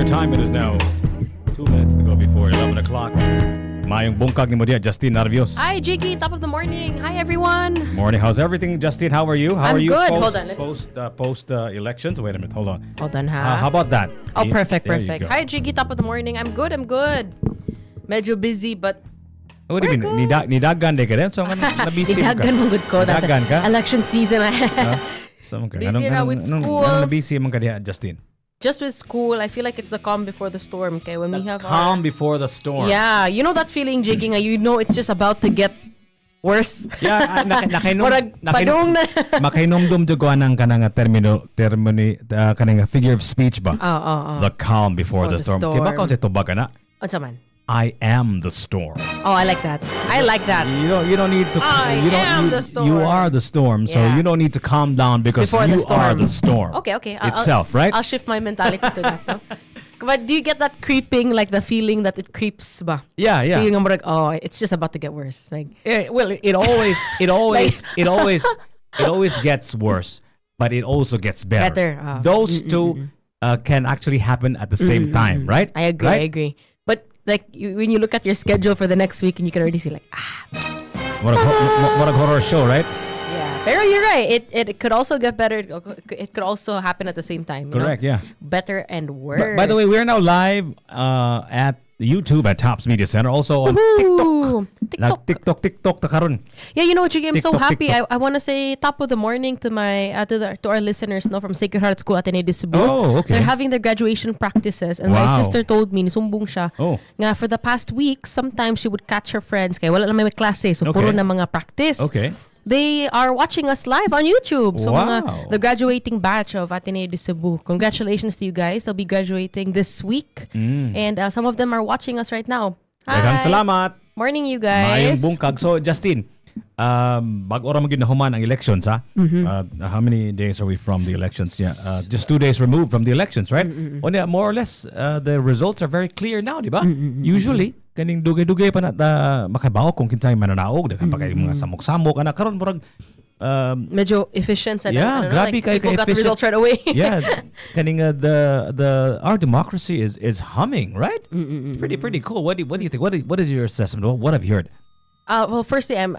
your time. It is now 2 minutes to go before 11 o'clock. Mayong bungkag ni mo diya, Justine Narvios. Hi, Jiggy. Top of the morning. Hi, everyone. Morning. How's everything, Justine? How are you? How I'm are you good. post elections? Wait a minute. Hold on. Hold on, ha? How about that? Oh, perfect, There you perfect. go. Hi, Jiggy. Top of the morning. I'm good. Medyo busy, but What do you mean? Nidagan de ka rin? So, nabisi ka? Nidagan mo good ko. That's Nidagan ka? election season. So, okay. Busy na with school. Anong nabisi mong ka diya, Justine? Just with school, I feel like it's the calm before the storm. Okay, when we have Calm before the storm. Yeah, you know that feeling, Jiggy, nga, you know it's just about to get worse. Yeah, Padung na. makainomdom jo ko anang kanang kanang figure of speech ba? Oh. The calm before the storm. Kaya baka sa tubag ka na? What's man? I am the storm. Oh, I like that. You don't need to. The storm. You are the storm, so Yeah. you don't need to calm down because Before you the storm. are the storm. Okay. Itself, right? I'll shift my mentality to that. No? But do you get that creeping, like the feeling that it creeps ba? Yeah. Feeling mo like, oh, it's just about to get worse. Like, Well, it always gets worse, but it also gets better. Those two can actually happen at the same time, right? I agree. Right? I agree. But like when you look at your schedule for the next week, and you can already see like, What a horror show, right? yeah. Pero you're right. It could also get better. It could also happen at the same time. Correct. Yeah. Better and worse. By the way, we're now live at YouTube at Tops Media Center, also on TikTok. TikTok ta karon. Yeah, you know what, Jiggy, I'm so TikTok, happy. I want to say top of the morning to my to our listeners, no, from Sacred Heart School at de Cebu. Oh, okay. They're having their graduation practices, and my Wow. sister told me, nisumbong siya, nga for the past week, sometimes she would catch her friends, kaya wala na may klase, so puro na mga practice. Okay. They are watching us live on YouTube. So Wow. the graduating batch of Ateneo de Cebu. Congratulations to you guys. They'll be graduating this week. And some of them are watching us right now. Daghang Hi. salamat. Morning, you Mayong guys. bungkag. So, Justine, bago ra magid na human ang elections, ha? How many days are we from the elections? Yeah, just 2 days removed from the elections, right? More or less, the results are very clear now, di ba? Usually, kaning dugay-dugay pa na makabaw kung kinsay mananaog, daghang pa kay mga samok-samok ana karon murag Medyo efficient. yeah, grabe kay people got the efficient. results right away. Yeah, kaning our democracy is humming, right? Pretty cool. What do you think? What is your assessment? What have you heard? Well, firstly, I'm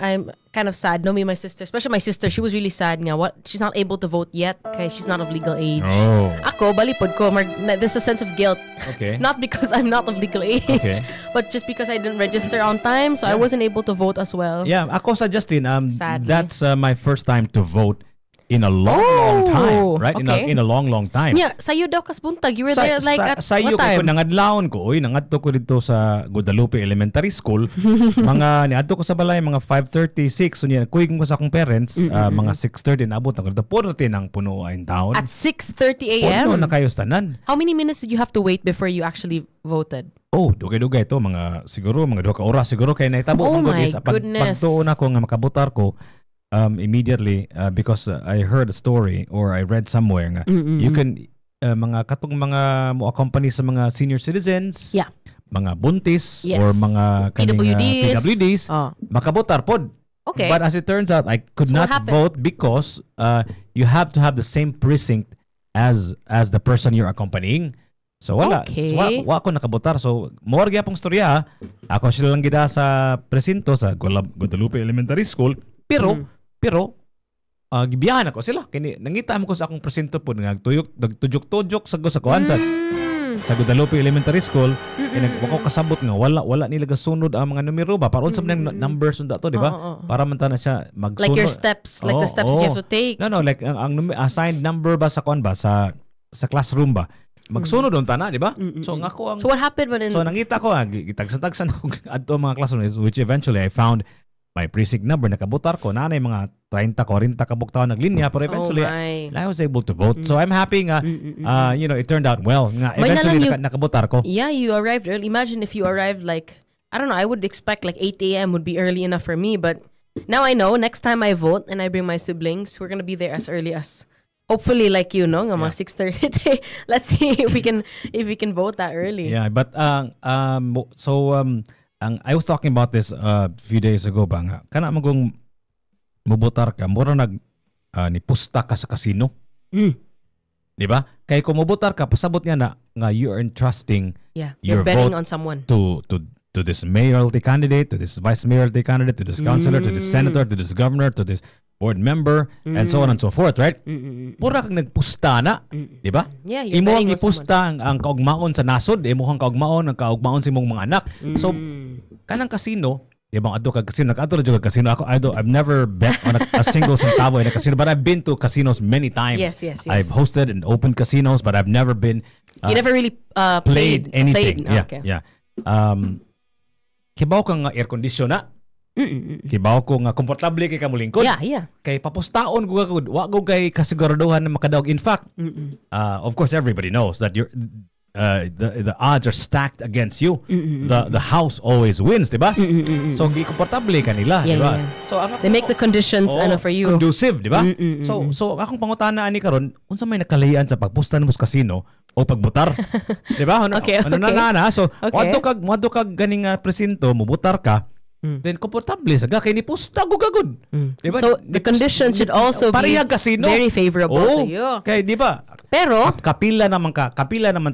kind of sad. No, me and my sister, especially my sister, she was really sad nga. She's not able to vote yet because she's not of legal age. Oh. Ako, balipod ko. There's a sense of guilt. Okay. Not because I'm not of legal age, Okay. but just because I didn't register on time, so I wasn't able to vote as well. Yeah, ako sa Justin, Sadly. that's my first time to vote in a long time, right? Okay. In a long time. Yeah, sa'yo daw kasbuntag. You were there like at sa what iyo time? ko nangadlawon ko, nangadto ko dito sa Guadalupe Elementary School. Niadto ko sa balay mga 5:36 so niya kuig ko sa akong parents, mga 6:30 naabot na ko dito. Puno ng puno ay taon. At 6:30 a.m.? Puno na kayo tanan. How many minutes did you have to wait before you actually voted? Oh, dugay-dugay to mga 2 ka oras siguro kay nahitabo Oh mong my sa goodness. pagtuon ako nga makabotar ko immediately because I heard a story or I read somewhere nga you can mga katong mga mo accompany sa mga senior citizens, Yeah. mga buntis Yes. or mga kaning, PWDs makabotar pod. Okay. But as it turns out, I could So not what happened? vote because you have to have the same precinct as the person you're accompanying. So wala. Okay. So, wa ako nakabotar. So more gyapong storya. Ako sila lang gida sa presinto sa Guadalupe Elementary School. Pero gibiyahan ako sila. Kini nangita mo ko sa akong presinto po nagtujuk-tujuk sa kuan sa Guadalupe Elementary School. Wako kasabot nga wala nila gasunod ang mga numero ba para unsa man numbers unda to, di ba? Para man ta na siya magsunod. Like your steps, like the steps you have to take. No, like ang assigned number ba sa kuan ba sa classroom ba? Magsunod on tana, di ba? So ngako ang So what happened when So nangita ko gitagsan ako adto mga classroom which eventually I found my precinct number, nakabotar ko, nanay mga 30-40 kabuktaw naglinya, pero eventually I was able to vote. So I'm happy nga, it turned out well. Nga, eventually nakabotar ko. Yeah, you arrived early. Imagine if you arrived like, I don't know, I would expect like 8 a.m. would be early enough for me, but now I know next time I vote and I bring my siblings, we're gonna be there as early as, hopefully like you, no? Nga mga 6:30. Let's see if we can vote that early. Yeah, but I was talking about this a few days ago ba nga kana magong mubotar ka mura ni pusta ka sa casino. Di ba? Kay kung mubutar ka, pasabot niya na nga you are entrusting Yeah, your you're betting vote on someone. to this mayoralty candidate, to this vice mayoralty candidate, to this councilor, to this senator, to this governor, to this board member, and so on and so forth, right? Pura kang nagpusta na, di ba? Yeah, you're Imo ang betting on someone. ipusta ang kaugmaon sa nasod, imo ang kaugmaon sa imong mga anak. So kanang casino, ibang adto kag casino, nag-adto jud kag casino. I've never bet on a single centavo in a casino, but I've been to casinos many times. Yes. I've hosted and opened casinos, but I've never been You never really played anything. Played. Yeah, Okay. yeah. Kibaw ka nga air condition na. Kibaw ko nga komportable kay kamulingkod. Yeah. Kay papustaon ko gagud, wa ko kay kasiguraduhan na makadaog. In fact, of course everybody knows that the odds are stacked against you. The house always wins, di ba? So gikomportable ka nila, di ba? Yeah. So They make the conditions for you. conducive, di ba? So akong pangutana ani karon, unsa may nakalayan sa pagpusta nimo sa casino o pagbutar? Di ba? Okay. Na. So Okay. wadto kag ganing presinto, mubutar ka. Then komportable sa kay ni pusta gugagod. Diba? So the conditions should also be Parehag casino. very favorable Oo. to you. Kay di ba? Pero Kapila naman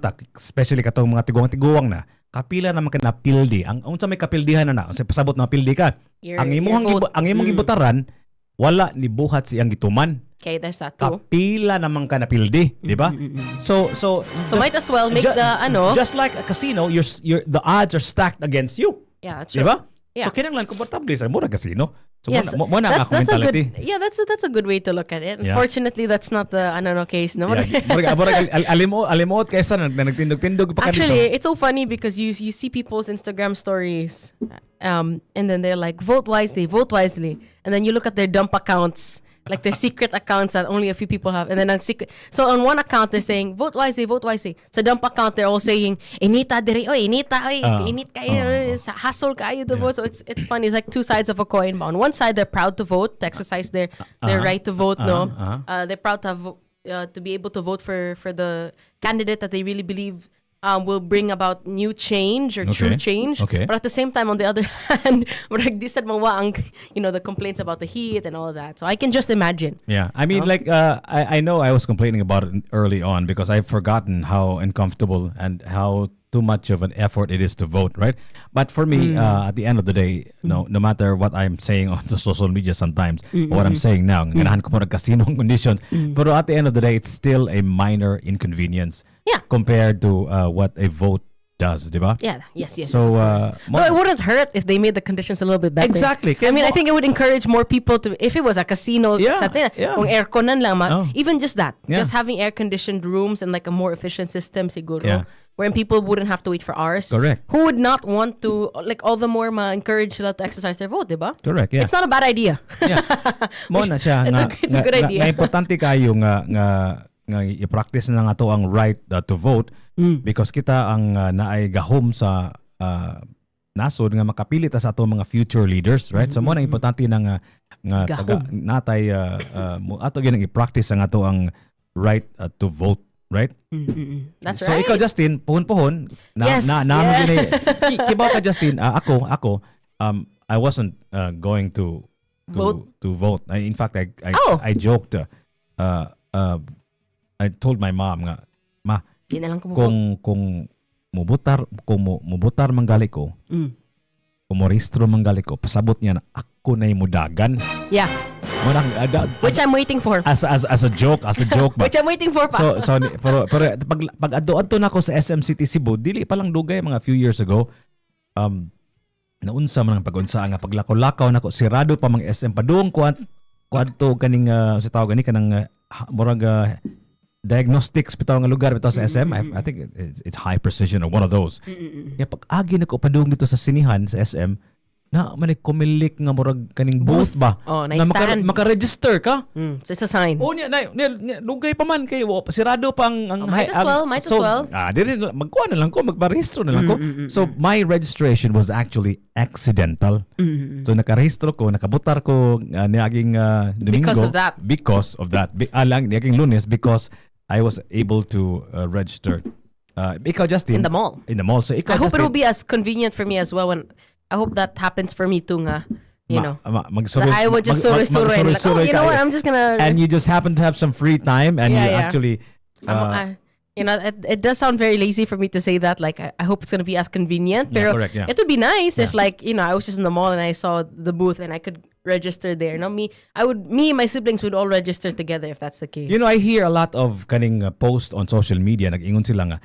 ta, especially katong mga tiguang-tiguang na. Kapila naman ka na pildi. Ang unsa may kapildihan na unsa pasabot na pildi ka. Ang imong gibutaran wala ni buhat siyang gituman. okay, there's that too. Kapila naman ka na pildi, di ba? So Might as well make just like a casino, the odds are stacked against you. Yeah, that's Di true. ba? Yeah. So kinahanglan komportable sa mura casino. So Yes, mo na ang that's a mentality. good. Yeah, that's a good way to look at it. Yeah. Unfortunately, that's not the case. No. Yeah, alimot kaysa nagtindog pa Actually, it's so funny because you see people's Instagram stories, and then they're like, vote wisely, and then you look at their dump accounts, like their secret accounts that only a few people have, and then on secret. So on one account they're saying vote wisely. So dump account they're all saying inita diri, inita, init kayo, hustle kayo to vote. So it's funny. It's like two sides of a coin. But on one side they're proud to vote, to exercise their right to vote. They're proud to have, to be able to vote for the candidate that they really believe will bring about new change or true change. Okay. But at the same time, on the other hand, the complaints about the heat and all of that. So I can just imagine. Yeah, I mean, I know I was complaining about it early on because I've forgotten how uncomfortable and how too much of an effort it is to vote, right? But for me, at the end of the day, no matter what I'm saying on the social media sometimes, or what I'm saying now, ganahan ko mo casino conditions, but at the end of the day, it's still a minor inconvenience compared to what a vote does, di ba? Yeah, yes. So, no, it wouldn't hurt if they made the conditions a little bit better. Exactly. I mean, I think it would encourage more people to, if it was a casino, kung airconan lang, even just that, just having air-conditioned rooms and like a more efficient system, siguro, wherein people wouldn't have to wait for hours. Correct. Who would not want to, like, all the more encourage sila to exercise their vote, diba? Correct, yeah. It's not a bad idea. Mo na siya. It's a good idea. Nga importante kayo nga i-practice na nga to ang right to vote because kita ang naay gahom sa nasod nga makapili ta sa ato mga future leaders, right? So mo na importante na nga natay ato gyud i-practice ang ato ang right to vote, right? That's so right. ikaw Justine, puhon na kibaw ka Justine, ako I wasn't going to vote. In fact, I joked I told my mom nga, ma, di na lang kung mubutar manggali ko, kung morehistro manggali ko, pasabot niya na ako na imudagan. Yeah. Which I'm waiting for. As a joke ba? Which I'm waiting for pa. So pero pag adto na ko sa SM City Cebu, dili pa lang dugay mga few years ago, naunsa man ang pag-unsa nga paglakaw-lakaw nako sirado pa mga SM padung kuadto kaning sa tawag gani kanang murag diagnostics bitaw nga lugar bitaw sa SM. I think it's high precision or one of those. Ya pag agi nako padung dito sa sinihan sa SM na man kumilik nga murag kaning booth ba nice na maka-register ka. So it's a sign. Niya lugay pa man kay sirado pang might as well. Dili magkuha na lang ko, magparehistro na lang ko. So my registration was actually accidental. So nakarehistro ko, nakabutar ko niaging Domingo because of that. Lang niaging Lunes because I was able to register. Ikaw Justine in the mall. So ikaw I hope Justine, it will be as convenient for me as well when I hope that happens for me too nga. I would just suri-suri. Like, you know what? I'm just gonna... And you just happen to have some free time and you actually It does sound very lazy for me to say that. Like, I hope it's going to be as convenient. Pero correct, yeah. it would be nice if, like, I was just in the mall and I saw the booth and I could register there. No, me and my siblings would all register together if that's the case. I hear a lot of kaning post on social media. Nag-ingon sila nga,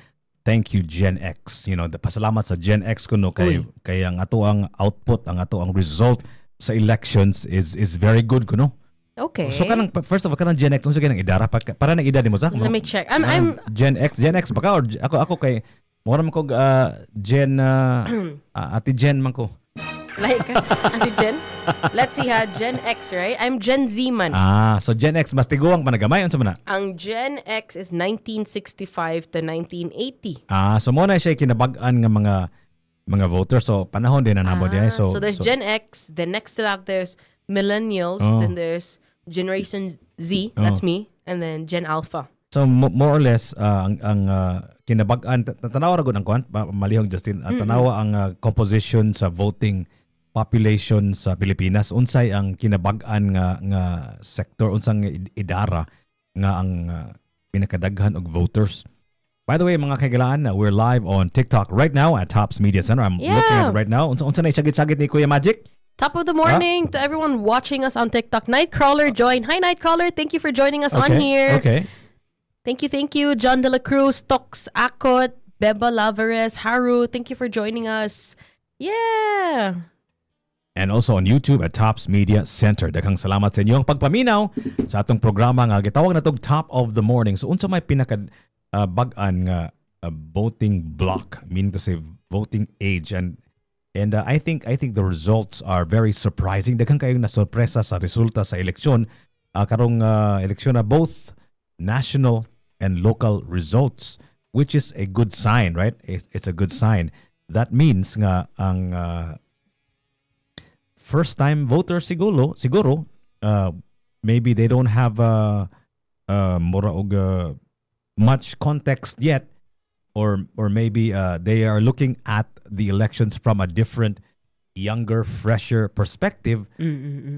thank you Gen X. Pasalamat sa Gen X kuno kay ang ato ang output, ang ato ang result sa elections is very good kuno. Okay. So first of all kanang Gen X unsa kanang idara para nang edad mo sa? Let me check. I'm Gen X baka or ako kay mura man ko Gen Ate Gen man ko. Like Ate Gen? Let's see Gen X, right? I'm Gen Z man. So Gen X mas tiguang panagamay unsa man na? Ang Gen X is 1965 to 1980. So mo na siya kinabag-an nga mga voters, so panahon din na namo diay. So there's Gen X, then next to that there's Millennials, then there's Generation Z, that's me, and then Gen Alpha. So more or less ang kinabag-an tanawa ra gud ang kuan malihog Justin tanawa ang composition sa voting population sa Pilipinas unsay ang kinabag-an nga sector unsang idara nga ang pinakadaghan og voters. By the way, mga kaigalaan, we're live on TikTok right now at Tops Media Center. I'm looking at it right now. Unsa na isagit-sagit ni Kuya Magic? Top of the morning to everyone watching us on TikTok. Nightcrawler join. Hi Nightcrawler, thank you for joining us on here. Okay. Thank you. John De La Cruz, Tox, Akot, Beba Lavares, Haru, thank you for joining us. Yeah. And also on YouTube at Tops Media Center. Daghang salamat sa inyong pagpaminaw sa atong programa nga gitawag na tog Top of the Morning. So unsa may pinaka bag-an nga voting block, meaning to say voting age, and I think the results are very surprising. Daghang kayong nasorpresa sa resulta sa eleksyon karong eleksyon na both national and local results, which is a good sign, right? It's a good sign. That means nga ang first time voters siguro maybe they don't have mura og much context yet, or maybe they are looking at the elections from a different, younger, fresher perspective.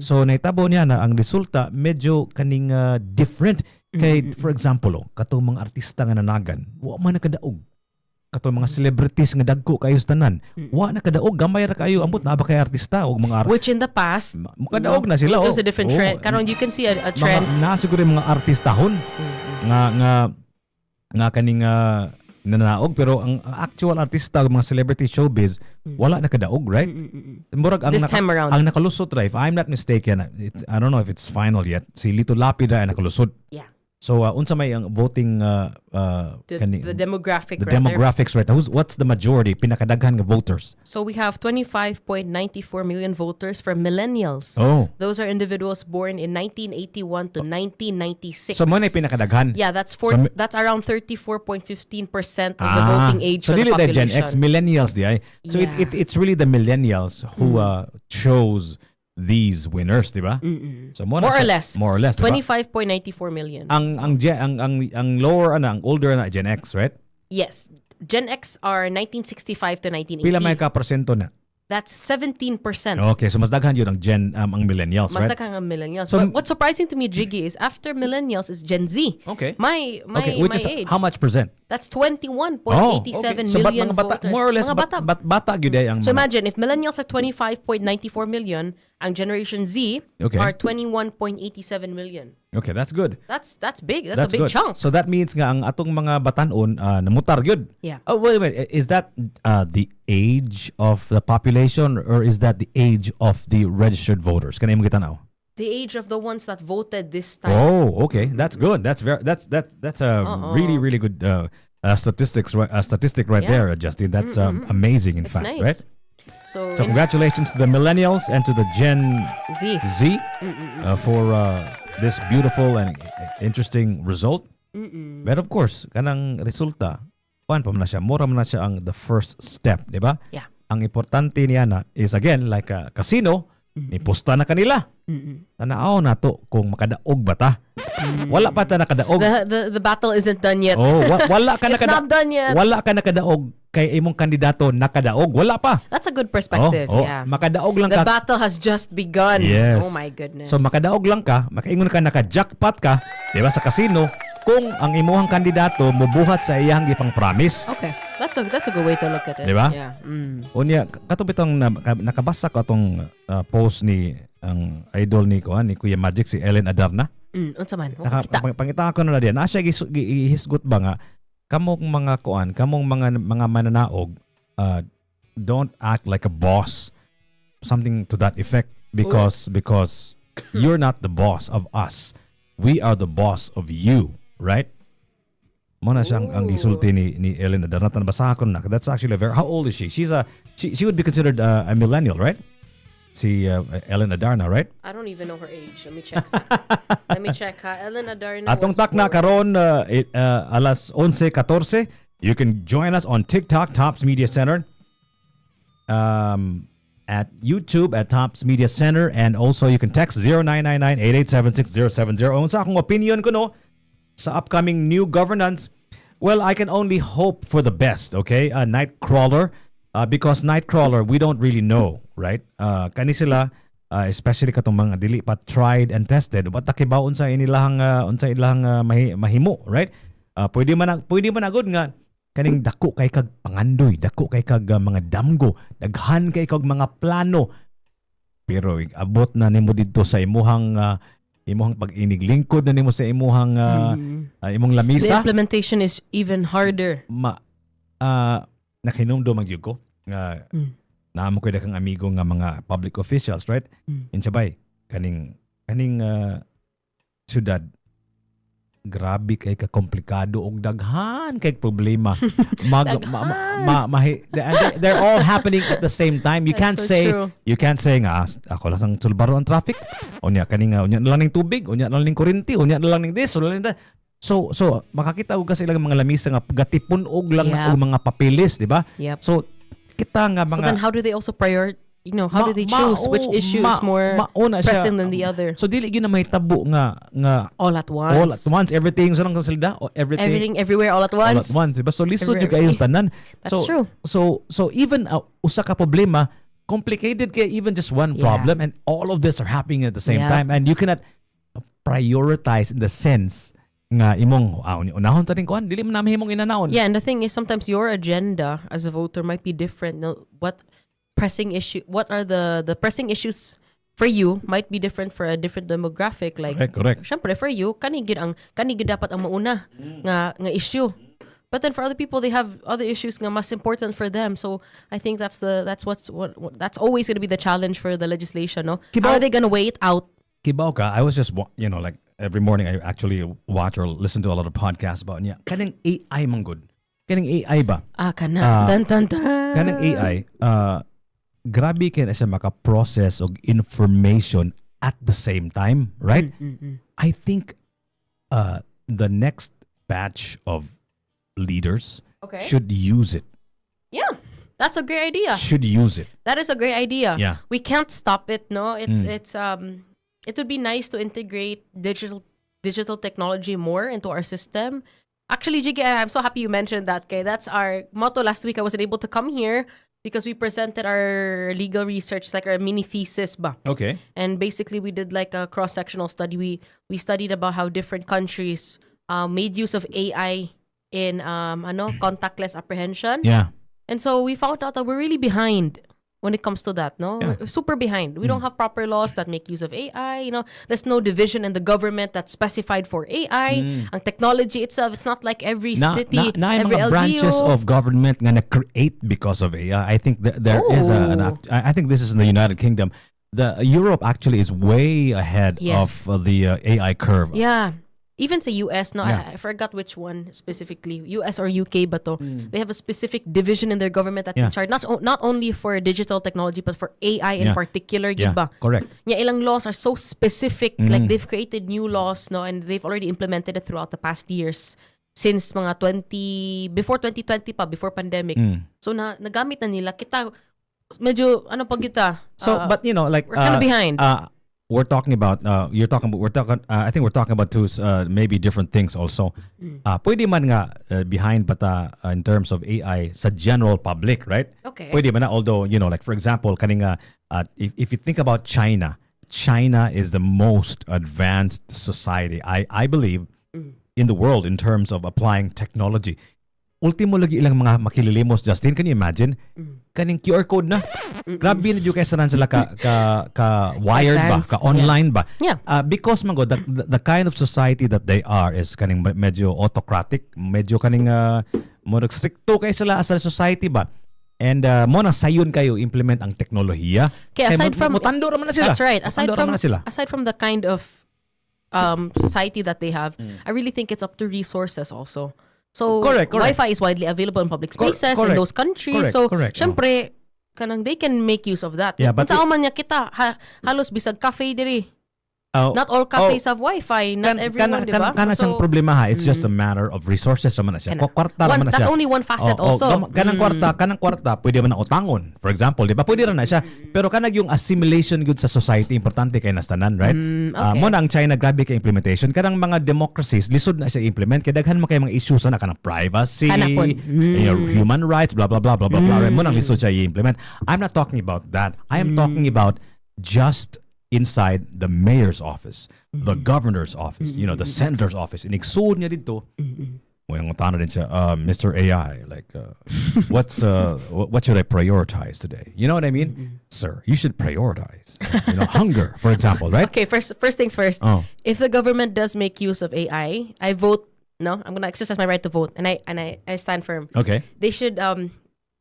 So naitabo niya na ang resulta medyo kaning different kay for example katong mga artista nga nanagan wa man nakadaog, katong mga celebrities nga dagko kayo sa tanan wa nakadaog, gamay ra kayo ambot na ba kay artista og mga which in the past makadaog na sila. It was a different trend. Karon you can see a trend na siguro mga artistahon nga kaning nanaog, pero ang actual artista mga celebrity showbiz wala nakadaog, right? Murag ang this time around ang nakalusot ra, if I'm not mistaken, I don't know if it's final yet, si Lito Lapida ay nakalusot. Yeah. So unsa may ang voting the demographic demographics right now? What's the majority pinakadaghan nga voters? So we have 25.94 million voters for millennials. Those are individuals born in 1981 to 1996. So mo na pinakadaghan. Yeah, that's around 34.15% of the voting age so for the population. Gen X millennials di ay. So it's really the millennials who chose these winners, di ba? So more or less, diba? 25.94 million. Ang lower ang older na Gen X, right? Yes. Gen X are 1965 to 1980. Pila may ka porsyento na? That's 17%. Okay, so mas daghan yun ang millennials, mas right? Mas daghan ang millennials. So, but what's surprising to me, Jiggy, is after millennials is Gen Z. Okay. My which is age. How much percent? That's 21.87 million voters. More or less, bata gyud ay ang. So imagine, if millennials are 25.94 million, ang Generation Z are 21.87 million. Okay, that's good. That's big. That's a big good. chunk. So that means nga ang atong mga batanon namutar gyud. Yeah. Oh, wait a minute. Is that the age of the population, or is that the age of the registered voters? Kanay mo gitanaw? The age of the ones that voted this time. Oh, okay. That's good. That's a really good statistic right there, Justine. That's amazing, in fact, nice. right? So congratulations to the millennials and to the Gen Z for this beautiful and interesting result. But of course, kanang resulta, mura man na siya ang the first step, di ba? Yeah. Ang importante niya na is again like a casino, iposta na kanila. Tanaaw na to kung makadaog ba ta. Wala pa ta nakadaog. The battle isn't done yet. Wala ka It's not done yet. Wala ka nakadaog kay imong kandidato nakadaog. Wala pa. That's a good perspective. Yeah. Makadaog lang The ka. battle has just begun. Yes. Oh my goodness. So makadaog lang ka, makaingon ka naka-jackpot ka, 'di ba sa casino, kung ang imuhang kandidato mobuhat sa iyang gipang promise. Okay. That's a good way to look at it. Diba? Yeah. Unya katong bitong nakabasa ko atong post ni ang idol ni Kuya Magic si Ellen Adarna. Unsa man? Kita. Pangita ko na diyan. Asa gihisgot ba nga kamong mga kamong mga mananaog don't act like a boss. Something to that effect because you're not the boss of us. We are the boss of you, right? Muna siyang ang gisulti ni Ellen Adarna. Basahan ko na. That's actually how old is she? She would be considered a millennial, right? Si Ellen Adarna, right? I don't even know her age. Let me check. Let me check. Ellen Adarna. Atong takna karon alas 11:14. You can join us on TikTok, Tops Media Center. At YouTube at Tops Media Center, and also you can text 0999-8876-070. Sa akong opinion ko no sa upcoming new governance, well, I can only hope for the best, okay? Nightcrawler, because Nightcrawler, we don't really know, right? Kani sila, especially katong mga dili pa tried and tested, but takibaon sa inilahang mahimo, right? Pwede man agud nga kaning dako kay kag pangandoy, dako kay kag mga damgo, daghan kay kag mga plano. Pero abot na nimo didto sa imuhang pag-inig, lingkod na nimo sa imong lamisa. The implementation is even harder. Nakinumdo magyud ko nga naamo ko dakang amigo nga mga public officials, right? Insabay kaning syudad grabe kay ka komplikado og daghan kay problema. They're all happening at the same time. You can't say nga ako lang sang sulbaro ang traffic. Unya unya na lang ning tubig, unya na lang ning kuryente, unya na lang ning this, unya na lang that. So makakita og kasi ilang mga lamisa nga gatipon og lang og mga papeles, di ba? Yep. So kita nga mga. So then how do they also how do they choose which issue is more pressing than the other? So dili gyud na may tabo nga all at once. Everything so lang salda, everything everywhere all at once. Diba? So lisod jud kayo tanan. That's true. So even usa ka problema complicated kay even just one problem, and all of this are happening at the same time, and you cannot prioritize in the sense nga imong unahon ta ning kuan dili man nami himong inanaon. Yeah, and the thing is sometimes your agenda as a voter might be different. Now, what are the pressing issues for you might be different for a different demographic. Like correct. Syempre for you kani gid dapat ang mauna nga issue. But then for other people, they have other issues nga mas important for them. So I think that's always going to be the challenge for the legislation. No, how are they going to weigh it out? Kibaw ka, I was just like every morning I actually watch or listen to a lot of podcasts about niya. Kanang AI man good. Kanang AI ba? Tan. Kanang AI, grabe kaya na siya maka-process og information at the same time, right? I think the next batch of leaders should use it. Yeah, that's a great idea. Should use it. That is a great idea. Yeah. We can't stop it, no? It would be nice to integrate digital technology more into our system. Actually, Jiggy, I'm so happy you mentioned that, okay? That's our motto. Last week I wasn't able to come here because we presented our legal research, like our mini thesis ba. Okay. And basically we did like a cross-sectional study. We studied about how different countries made use of AI in contactless apprehension. Yeah. And so we found out that we're really behind when it comes to that, no? Yeah. We're super behind. We don't have proper laws that make use of AI, There's no division in the government that's specified for AI. Ang technology itself, it's not like every city, every mga LGU. branches of government nga na-create because of AI. I think there is I think this is in the United Kingdom. Europe actually is way ahead of the AI curve. Yeah. Even sa US, Yeah. I forgot which one specifically, US or UK ba to? They have a specific division in their government that's in charge, not only for digital technology, but for AI in particular, Yeah, ba? correct. Yeah, ilang laws are so specific, like they've created new laws, and they've already implemented it throughout the past years, since mga before 2020 pa, before pandemic. So nagamit na nila, kita, medyo, So, but like, we're kind of behind. We're talking about I think we're talking about two maybe different things also. Pwede man nga behind bata in terms of AI sa general public, right? Okay. Pwede man na, although like for example kaninga if you think about China is the most advanced society. I believe in the world in terms of applying technology. Ultimo lagi ilang mga makililimos, Justine, can you imagine? Kaning QR code na. Grabe na yung kaysanan sila ka wired ba, Advanced, ka online ba. Yeah. Because man go, the kind of society that they are is kaning medyo autocratic, medyo kaning mo stricto kay sila as a society ba. And mo na sayon kayo implement ang teknolohiya. Okay, aside from mutando raman na sila. That's right. Mutando raman na sila. Aside from the kind of society that they have, I really think it's up to resources also. So Correct. Wi-Fi is widely available in public spaces in those countries. Correct. Syempre, kanang they can make use of that. Yeah, but Unsa man niya kita halos bisag cafe diri. Not all cafes have Wi-Fi. Not everyone, di ba? Kana siyang problema ha. It's just a matter of resources naman na siya. Kwarta naman na siya. That's only one facet also. Kanang kwarta, pwede man na utangon. For example, di ba? Pwede rin na siya. Pero kanang yung assimilation good sa society, importante kay nastanan, right? Okay. Mo na ang China, grabe kay implementation. Kanang mga democracies, lisod na siya implement. Kaya daghan mo kay mga issues na kanang privacy, human rights, blah, blah, blah, blah, blah, blah. Mo na lisod siya i-implement. I'm not talking about that. I am talking about just inside the mayor's office, the governor's office, the senator's office. Inigsuod niya dito. Yung tanong din siya, Mr. AI, like, what should I prioritize today? You know what I mean? Sir, you should prioritize. Hunger, for example, right? Okay, first things first. If the government does make use of AI, I vote. No, I'm gonna exercise my right to vote, and I stand firm. Okay. They should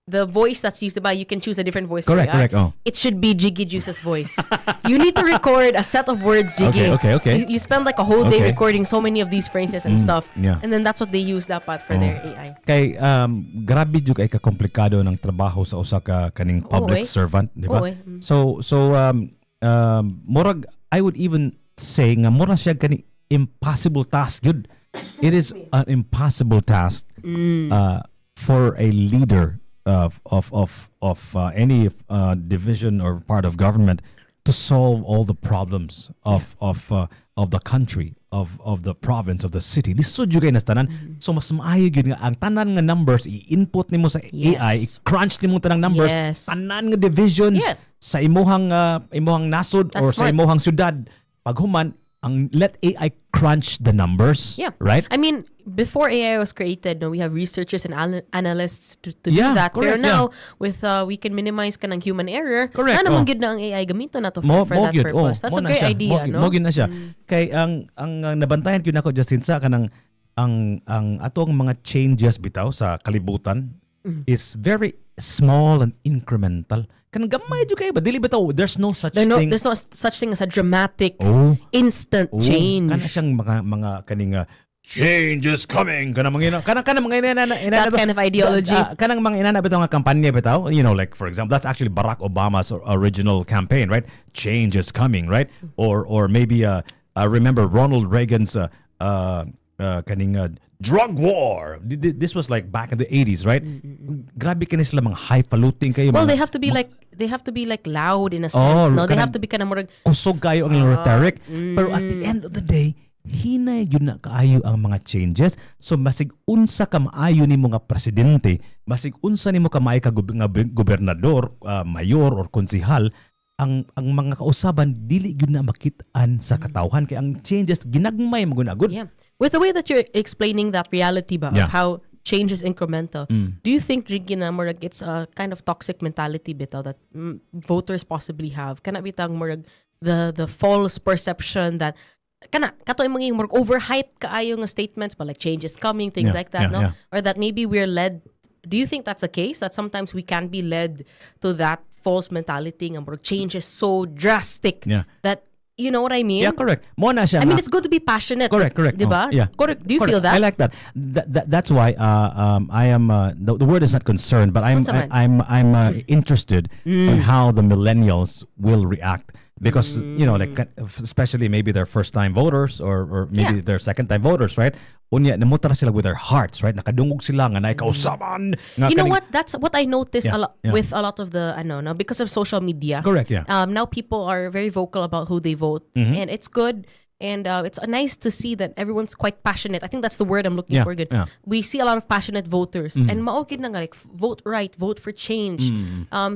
the voice that's used by, you can choose a different voice. Correct. It should be Jiggy Juice's voice. You need to record a set of words, Jiggy. Okay. You spend like a whole day recording so many of these phrases and stuff. Yeah. And then that's what they use dapat for their AI. Kay grabe jud kay ka-komplikado ng trabaho sa usa ka kaning public servant, di ba? So murag I would even say nga mura siya kaning impossible task yun. It is an impossible task for a leader of any division or part of government to solve all the problems of the country, of the province, of the city. Lisod jud kay nastanan. So mas maayo gyud nga ang tanan nga numbers i-input nimo sa AI, i-crunch nimo tanang numbers, tanan nga divisions sa imuhang nasod or sa imuhang syudad. Paghuman ang let AI crunch the numbers, right? I mean, before AI was created, we have researchers and analysts to do that. Pero now, with we can minimize kanang human error, na naman gid na ang AI gamito na to for that purpose. That's a great idea, no? Mo na siya. Kay ang nabantayan gyud nako Justine sa kanang ang atong mga changes bitaw sa kalibutan is very small and incremental. Kanang gamay jud kay ba dili bitaw there's no such thing. There's no such thing as a dramatic instant change. Kana siyang mga kaning change is coming. Kanang mga that kind of ideology. Kanang mga inana bitaw nga kampanya bitaw, like for example that's actually Barack Obama's original campaign, right? Change is coming, right? Or maybe I remember Ronald Reagan's kaning drug war. This was like back in the 80s, right? Grabe kini sila mga highfalutin kayo. Well, they have to be like loud in a sense. No, they have to be kind of more kusog kayo ang rhetoric. Pero at the end of the day, hinay yun na kaayo ang mga changes. So masig unsa ka maayo nimo nga presidente, masig unsa nimo ka maayo ka gobernador, mayor or konsehal, ang mga kausaban dili gyud na makitaan sa katawhan kay ang changes ginagmay magunagod. Yeah. With the way that you're explaining that reality of how change is incremental, do you think, Jiggy, na more it's a kind of toxic mentality bitaw that voters possibly have? Kana bitang more the false perception that kato yung mga more overhyped kaayo nga statements but like change is coming, things like that, no? Or that maybe we're led. Do you think that's the case? That sometimes we can be led to that false mentality nga more change is so drastic that. You know what I mean? Yeah, correct. Mo na siya. I mean, it's good to be passionate. Correct. Diba? Yeah, correct. Do you feel that? I like that. That's why I am. The word is not concerned, but I'm interested on how the millennials will react. Because like especially maybe their first time voters or maybe their second time voters, right? Unya namutra sila with their hearts, right? Nakadungog sila nga naikausaban. You know what? That's what I noticed a lot with a lot of the now because of social media. Correct. Yeah. Now people are very vocal about who they vote, and it's good. And it's nice to see that everyone's quite passionate. I think that's the word I'm looking for. Good. Yeah. We see a lot of passionate voters, and maokid na nga like vote right, vote for change.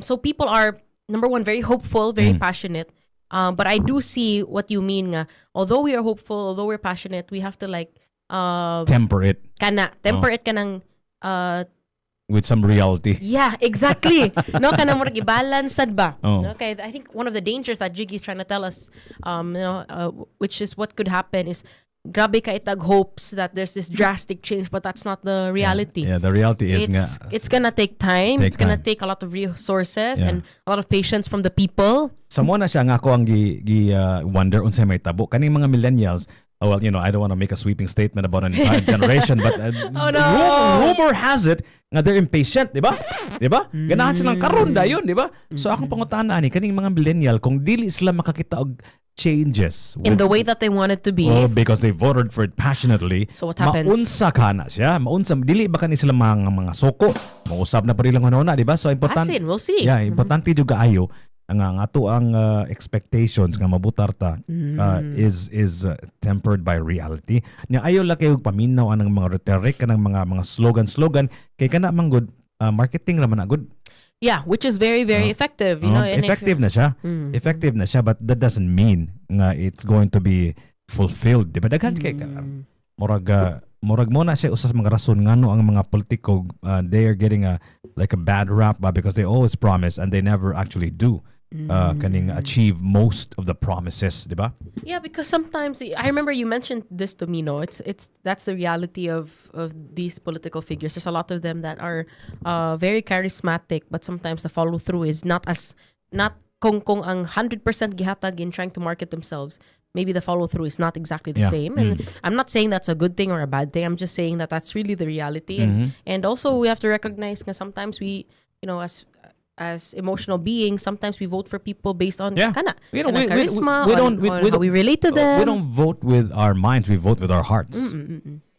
So people are number one very hopeful, very passionate. But I do see what you mean. Although we are hopeful, although we're passionate, we have to like temper it temper it kanang with some reality. yeah, exactly. No, kanang murag i-balance sad ba? Oh. Okay, I think one of the dangers that Jiggy is trying to tell us, which is what could happen is grabe ka itag hopes that there's this drastic change, but that's not the reality. Yeah, the reality is It's gonna take time. It's gonna take a lot of resources and a lot of patience from the people. So mo na siya nga ako ang wonder unsay may tabo kaning mga millennials. Oh, well, I don't want to make a sweeping statement about an entire generation, but Oh, no. rumor has it nga they're impatient, di ba? Di ba? Ganahan silang karon dayon, di ba? So akong pangutana ani kaning mga millennial kung dili sila makakita og changes In the way that they want it to be. because they voted for it passionately. So what happens? Maunsa ka na siya. Maunsa dili ba kani sila mga soko. Mausab na pa rin lang hunona, di ba? So important. We'll see. Yeah, importante jud kaayo ang ato ang expectations nga mabutar ta is tempered by reality. Nya ayo la kay paminaw anang mga rhetoric kanang mga slogan kay kana man good marketing ra man na good. Yeah, which is very, very effective. And effective na siya. Effective na siya, but that doesn't mean nga it's going to be fulfilled. Di ba? Daghan kay murag mo na siya usas mga rason ngano ang mga politiko they are getting a bad rap because they always promise and they never actually do kaning achieve most of the promises, di ba? Yeah, because sometimes I remember you mentioned this to me. No, it's that's the reality of these political figures. There's a lot of them that are very charismatic, but sometimes the follow through is not kung ang 100% gihatag in trying to market themselves. Maybe the follow through is not exactly the same, and I'm not saying that's a good thing or a bad thing. I'm just saying that that's really the reality, and also we have to recognize that sometimes we, as emotional beings, sometimes we vote for people based on charisma, how we relate to them. We don't vote with our minds; we vote with our hearts.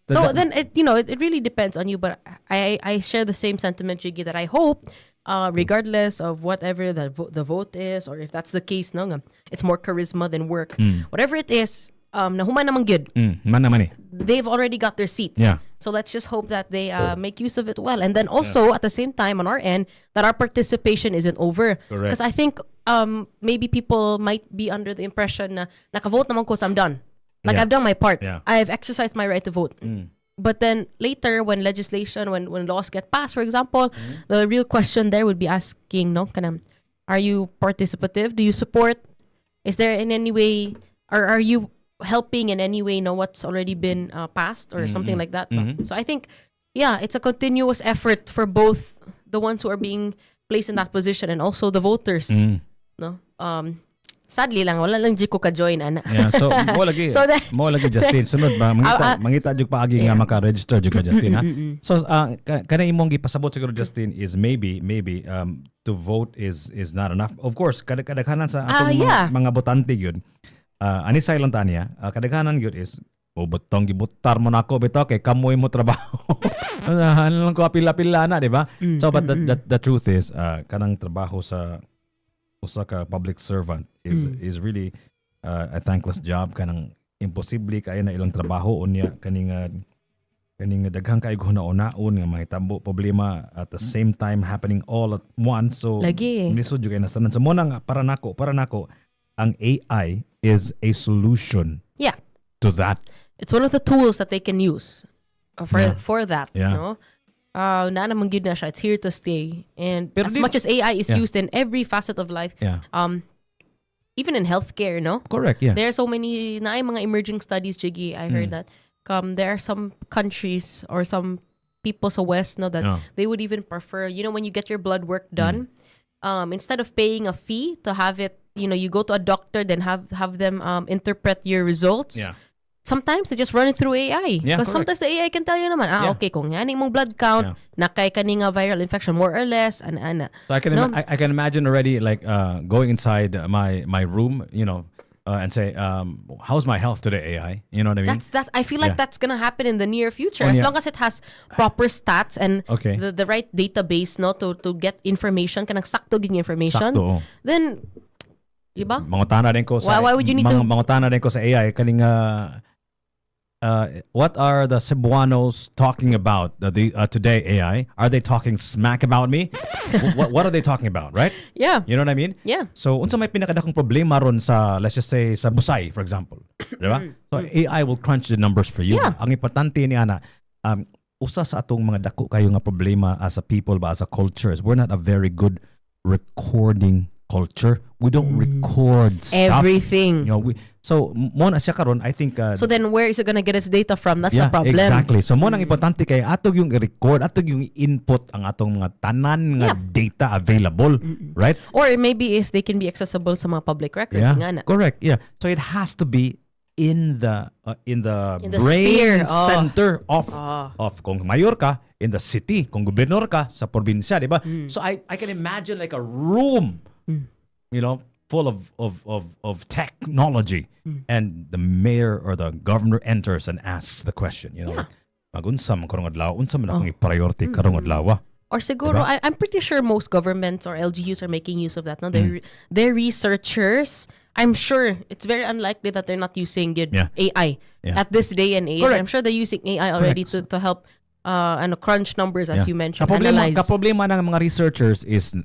So then it really depends on you. But I share the same sentiment, Jiggy, that I hope, regardless of whatever the vote is, or if that's the case, it's more charisma than work. Whatever it is, nahuman naman good. Man naman eh. They've already got their seats. Yeah. So let's just hope that they make use of it well. And then also, at the same time, on our end, that our participation isn't over. Because I think maybe people might be under the impression na nakavote naman ko, so I'm done. I've done my part. Yeah. I've exercised my right to vote. But then later, when legislation, when laws get passed, for example, the real question there would be asking, are you participative? Do you support? Is there in any way, or are you helping in any way what's already been passed or something like that? So I think, it's a continuous effort for both the ones who are being placed in that position and also the voters. No, sadly lang wala lang ko ka-join ana. Yeah, so mo lagi Justine sunod ba mangita jud paagi nga maka-register jud ka Justine ha. So kana imong gipasabot siguro Justine is maybe to vote is not enough. Of course kadaghanan sa atong mga botante gyud. Ani silent ania kadaghanan gyud is butong gibutar mo nako bitaw kay kamoy mo trabaho. Ano lang ko apila-pila na, di ba? So but the truth is kanang trabaho sa usa ka public servant is really a thankless job. Kanang imposible kay na ilang trabaho unya kaning daghang kay hunaon nga mahitabo problema at the same time happening all at once. So lisod jud kay nasanan sa mo nang para nako ang AI is a solution to that. It's one of the tools that they can use for that. No? Na naman gyud na siya. It's here to stay. And pero as much as AI is used in every facet of life, even in healthcare, no? Correct, yeah. There are so many mga emerging studies, Jiggy. I heard that there are some countries or some people sa West, no, that they would even prefer, when you get your blood work done, instead of paying a fee to have it, you go to a doctor, then have them interpret your results. Yeah. Sometimes they just run it through AI. Because sometimes the AI can tell you naman, okay, kung yan mong blood count, nakay kaninga viral infection, more or less, ana. So I can imagine already like going inside my room, and say, how's my health today, AI? You know what I mean? I feel like that's gonna happen in the near future. As long as it has proper stats and the right database, no, to get information, kanang sakto gini information. Then, diba? Mangutana din ko sa why would you need to? Mangutana din ko sa AI kaning what are the Cebuanos talking about today, AI? Are they talking smack about me? What are they talking about, right? Yeah. You know what I mean? Yeah. So, unsa may pinakadakong problema ron sa, let's just say, sa Busay, for example. Diba? So, AI will crunch the numbers for you. Yeah. Ang importante ni Ana, usa sa atong mga dako kayo nga problema as a people ba, as a culture, is we're not a very good recording culture. We don't record stuff. Everything. You know, so mo na siya karon, I think So then where is it gonna get its data from? That's the yeah, problem. exactly. So mo nang importante kay atog yung i-record, atog yung input ang atong mga tanan nga data available, right? Or maybe if they can be accessible sa mga public records. Yeah, Nga na. correct. Yeah. So it has to be in the the brain sphere. Oh. center of Oh. kung mayor ka, in the city, kung gobernador ka sa probinsya, di ba? So I can imagine like a room, you know, full of technology, and the mayor or the governor enters and asks the question, you know, like, magunsa man karong adlaw, unsa man akong i-priority karong adlaw? Or siguro, Diba? I'm pretty sure most governments or LGUs are making use of that. No, they're researchers. I'm sure it's very unlikely that they're not using good AI at this day and age. Correct. I'm sure they're using AI already to help crunch numbers, as you mentioned, Kaproblema, analyze. kaproblema ng mga researchers is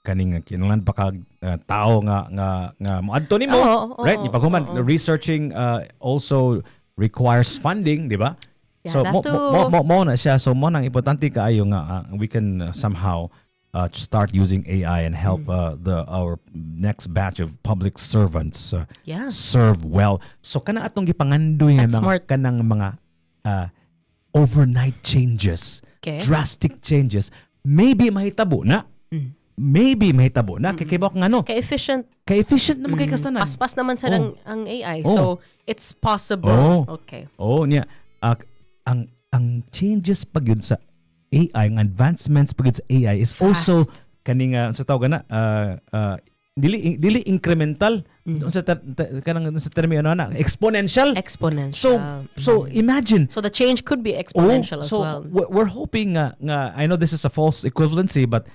kaning kinahanglan pa kag tao nga moadto nimo, right? Ipaghuman researching also requires funding, di ba? Yeah, So that mo too. na siya, so mo nang importante kaayo nga we can somehow start using AI and help our next batch of public servants serve well. So kana atong gipangandoy nga That's smart. kanang mga overnight changes, drastic changes, maybe mahitabo na. Maybe mahitabo na kay bak ngano. Ka-efficient. Ka-efficient naman kay kastanan. Paspas naman sa ang AI. So, it's possible. Okay. Niya. Ang changes pag yun sa AI, ang advancements pag yun sa AI is also kaning sa tawag na dili incremental, sa kanang sa termo ano na exponential. So imagine. So the change could be exponential as well. We're hoping nga I know this is a false equivalency, but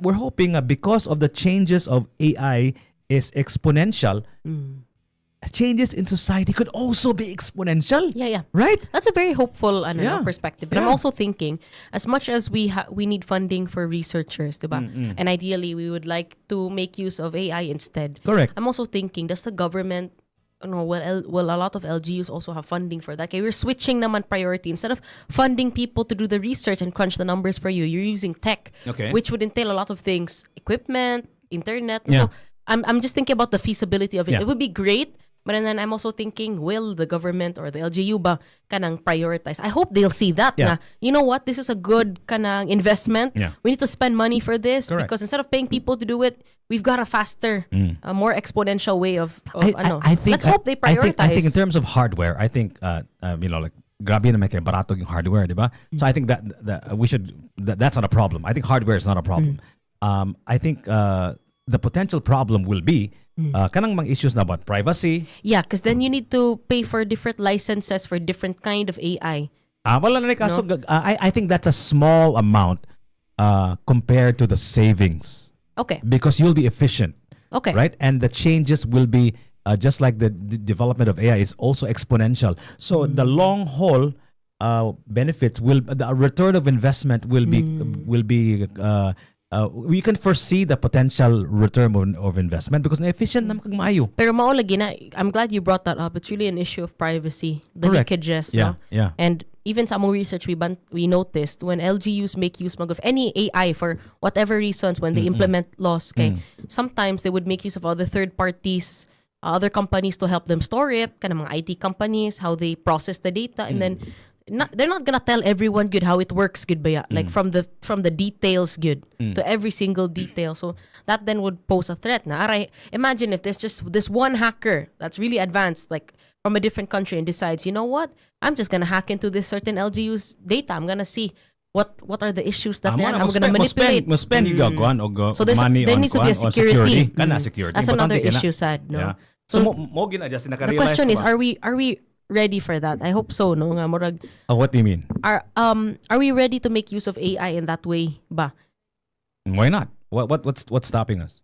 we're hoping because of the changes of AI is exponential, changes in society could also be exponential. Yeah. Right? That's a very hopeful perspective. But I'm also thinking, as much as we need funding for researchers, diba? And ideally, we would like to make use of AI instead. Correct. I'm also thinking, does the government, will a lot of LGUs also have funding for that? Okay, we're switching naman priority. Instead of funding people to do the research and crunch the numbers for you, you're using tech, which would entail a lot of things, equipment, internet. So I'm just thinking about the feasibility of it. It would be great. But then I'm also thinking, will the government or the LGU ba kanang prioritize? I hope they'll see that na, you know what, this is a good kanang investment. We need to spend money for this. Correct. Because instead of paying people to do it, we've got a faster, a more exponential way of I think, let's hope they prioritize. I think in terms of hardware, I think like grabe na may kay barato yung hardware, di ba? So I think that we should that's not a problem. I think hardware is not a problem. I think the potential problem will be kanang mga issues na about privacy. Yeah, because then you need to pay for different licenses for different kind of AI. Wala na kaso, I think that's a small amount compared to the savings. Okay. Because you'll be efficient. Okay. Right? And the changes will be just like the development of AI is also exponential. So the long haul benefits the return of investment will be we can foresee the potential return of investment because na-efficient naman kag maayo. Pero maulagi na, I'm glad you brought that up. It's really an issue of privacy. The leakages. No? And even sa among research, we noticed when LGUs make use of any AI for whatever reasons, when they implement laws, sometimes they would make use of other third parties, other companies to help them store it, kanang mga IT companies, how they process the data, and then they're not gonna tell everyone good how it works good ba like from the details good to every single detail. So that then would pose a threat na aray, imagine if there's just this one hacker that's really advanced like from a different country and decides, you know what, I'm just gonna hack into this certain LGU's data. I'm gonna see what are the issues that they're, I'm gonna manipulate. Mo spend you gagwan og so money there on needs to be a security. Kana security. That's another issue, sad, no? Yeah. So mo gina-adjust na the question is, are we ready for that? I hope so, no? Nga murag, what do you mean? Are we ready to make use of AI in that way ba? Why not? What's stopping us?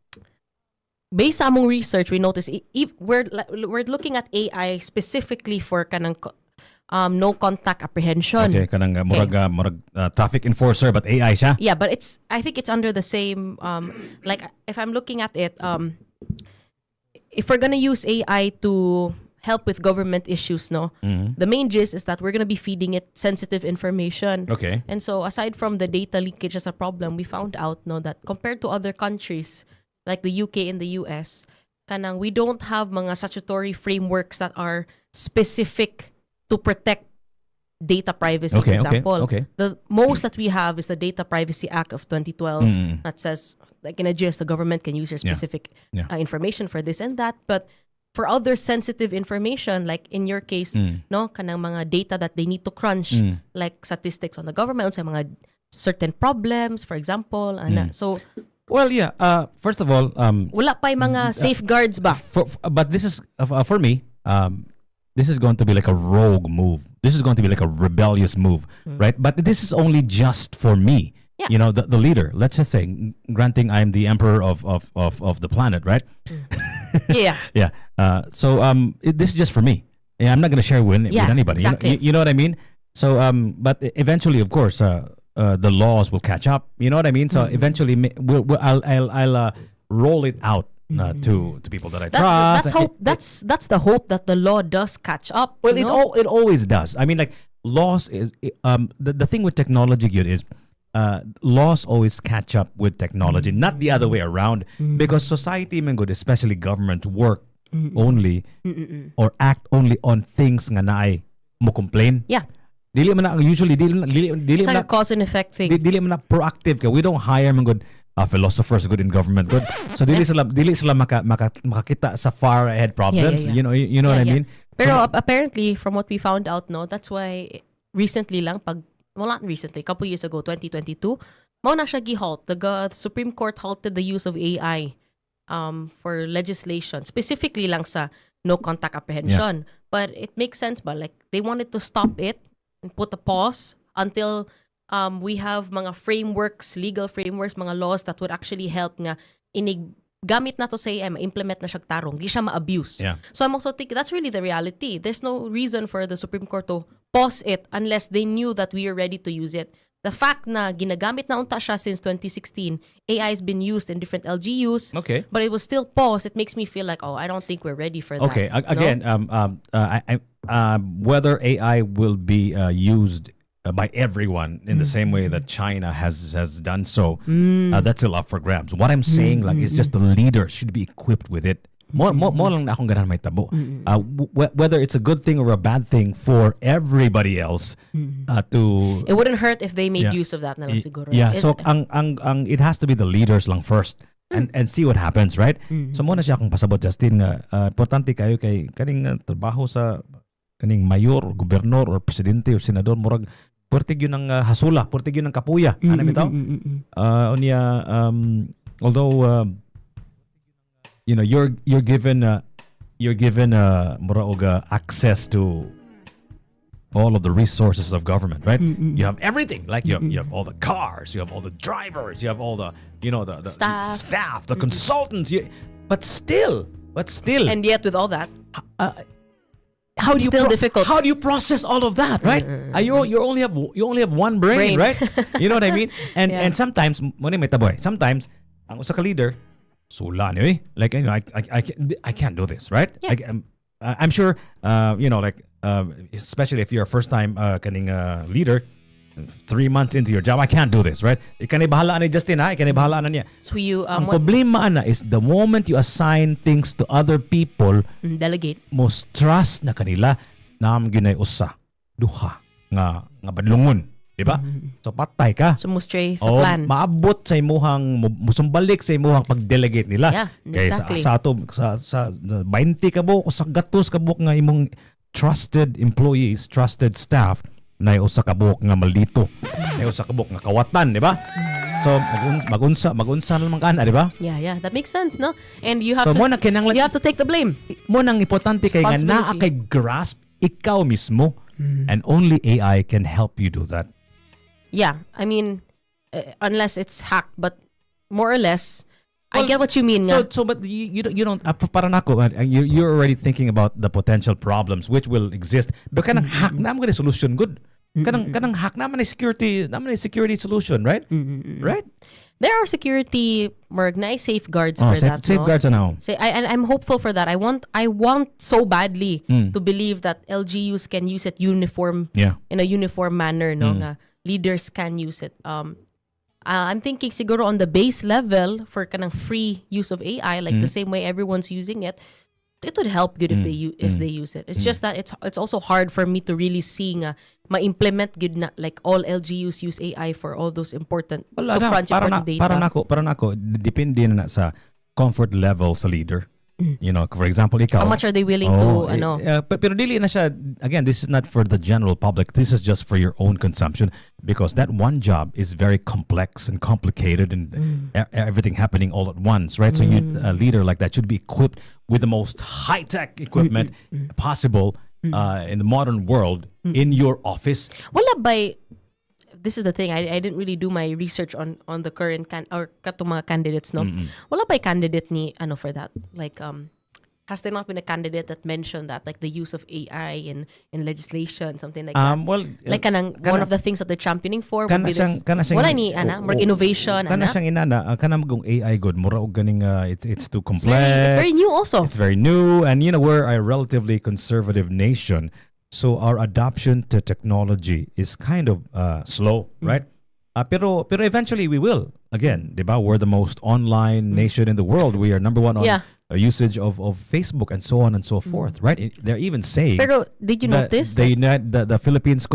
Based sa among research, we notice if we're looking at AI specifically for kanang no contact apprehension. Okay, kanang murag traffic enforcer but AI siya. Yeah, but I think it's under the same like if I'm looking at it, if we're gonna use AI to help with government issues, no, the main gist is that we're gonna be feeding it sensitive information. Okay. And so aside from the data leakage as a problem, we found out, no, that compared to other countries like the UK and the US, kanang we don't have mga statutory frameworks that are specific to protect data privacy, for example. Okay. The most that we have is the Data Privacy Act of 2012 that says, like in a gist, the government can use your specific information for this and that. But for other sensitive information, like in your case, no, kanang mga data that they need to crunch, like statistics on the government, sa mga certain problems, for example. So, well, yeah. First of all, wala pa yung mga safeguards ba? But this is for me. This is going to be like a rogue move. This is going to be like a rebellious move, right? But this is only just for me. Yeah. You know, the leader. Let's just say, granting I'm the emperor of the planet, right? Yeah. Yeah. So this is just for me. Yeah, I'm not going to share with anybody. Exactly. You know what I mean? So but eventually, of course, the laws will catch up. You know what I mean? So eventually, I'll roll it out. To people that I trust. That's the hope that the law does catch up. Well, it always does. I mean, like laws is the thing with technology good is laws always catch up with technology, not the other way around. Because society, man, good, especially government, work only or act only on things nga naay mo complain. Yeah. Dili man na usually it's like a cause and effect thing. Dili man na proactive ka. We don't hire man good philosophers good in government good. So dili sila makakita sa far ahead problems. Yeah. You know what I mean? Pero apparently from what we found out, no, that's why recently lang not recently, couple years ago, 2022, mao na siya gihalt. The Supreme Court halted the use of AI for legislation, specifically lang sa no contact apprehension. But it makes sense ba, like they wanted to stop it and put a pause until we have mga frameworks, legal frameworks, mga laws that would actually help nga gamit na to sa AI, ma-implement na siya tarong, di siya ma-abuse. Yeah. So I'm also thinking that's really the reality. There's no reason for the Supreme Court to pause it unless they knew that we are ready to use it. The fact na ginagamit na unta siya since 2016, AI has been used in different LGUs, but it was still paused. It makes me feel like, I don't think we're ready for that. Okay, again, whether AI will be used by everyone in the same way that China has done so, that's still up for grabs. What I'm saying is just the leader should be equipped with it. Mo lang na akong ganan may tabo. Whether it's a good thing or a bad thing for everybody else to... It wouldn't hurt if they made use of that na lang siguro. Yeah, so ang it has to be the leaders lang first and see what happens, right? So muna siya akong pasabot, Justine, importante kayo kay kaning trabaho sa kaning mayor, gobernador or presidente or senador, murag portig yun ng hasula, portig yun ng kapuya. Ano bitaw? Although you're given access to all of the resources of government, right? You have everything. Like you have all the cars, you have all the drivers, you have all the the staff, the consultants. But still. And yet with all that, how do you difficult. How do you process all of that, right? You only have one brain. Right? You know what I mean? And sometimes sometimes ang usa ka leader sula ni like I can't do this, right? Yeah. I'm sure especially if you're a first time leader, 3 months into your job, I can't do this, right? Ikanay bahala ni Justine, ikanay bahala na niya. So you ang problema na is the moment you assign things to other people, delegate, most trust na kanila nam ginay usa duha nga badlungon, di ba? So patay ka. So mustray sa plan. Maabot sa imuhang musumbalik sa imuhang pag-delegate nila. Yeah, exactly. Kaya sa 20 ka buok sa gatos ka buok nga imong trusted employees, trusted staff na usa ka buok nga maldito, na usa ka buok nga kawatan, di ba? So magunsa naman kana, di ba? Yeah, that makes sense, no? And you have you have to take the blame. Mo nang importante kay nga naa kay grasp ikaw mismo, and only AI can help you do that. Yeah, I mean, unless it's hacked, but more or less, I get what you mean nga. So but you don't parang ako you're already thinking about the potential problems which will exist. But kanang hack na mo solution good. Kanang hack naman security solution, right? Right? There are security safeguards for that. Safeguards no? Say I'm hopeful for that. I want so badly to believe that LGUs can use it in a uniform manner, no? Nga leaders can use it. I'm thinking siguro on the base level for kanang free use of AI, like the same way everyone's using it. It would help good if they use it. It's just that it's also hard for me to really see nga ma-implement good na like all LGUs use AI for all those important crunch important data. Parang ako depende na sa comfort level sa leader. You know, for example, ikaw. How much are they willing to pero dili na siya, again, this is not for the general public. This is just for your own consumption because that one job is very complex and complicated and everything happening all at once, right? So a leader like that should be equipped with the most high-tech equipment possible in the modern world in your office. Wala ba this is the thing. I didn't really do my research on the current katong mga candidates, no. Wala pa candidate ni for that. Like has there not been a candidate that mentioned that like the use of AI in legislation, something like that? Well, like one of the things that they're championing for would be this. Wala ni more innovation siyang inana kanang gong AI good mura og ganing it's too complex. It's very new also. It's very new and we're a relatively conservative nation. So our adoption to technology is kind of slow, right? Pero eventually we will. Again, diba? We're the most online nation in the world. We are number one on usage of Facebook and so on and so forth, right? They're even saying. Pero did you notice the Philippines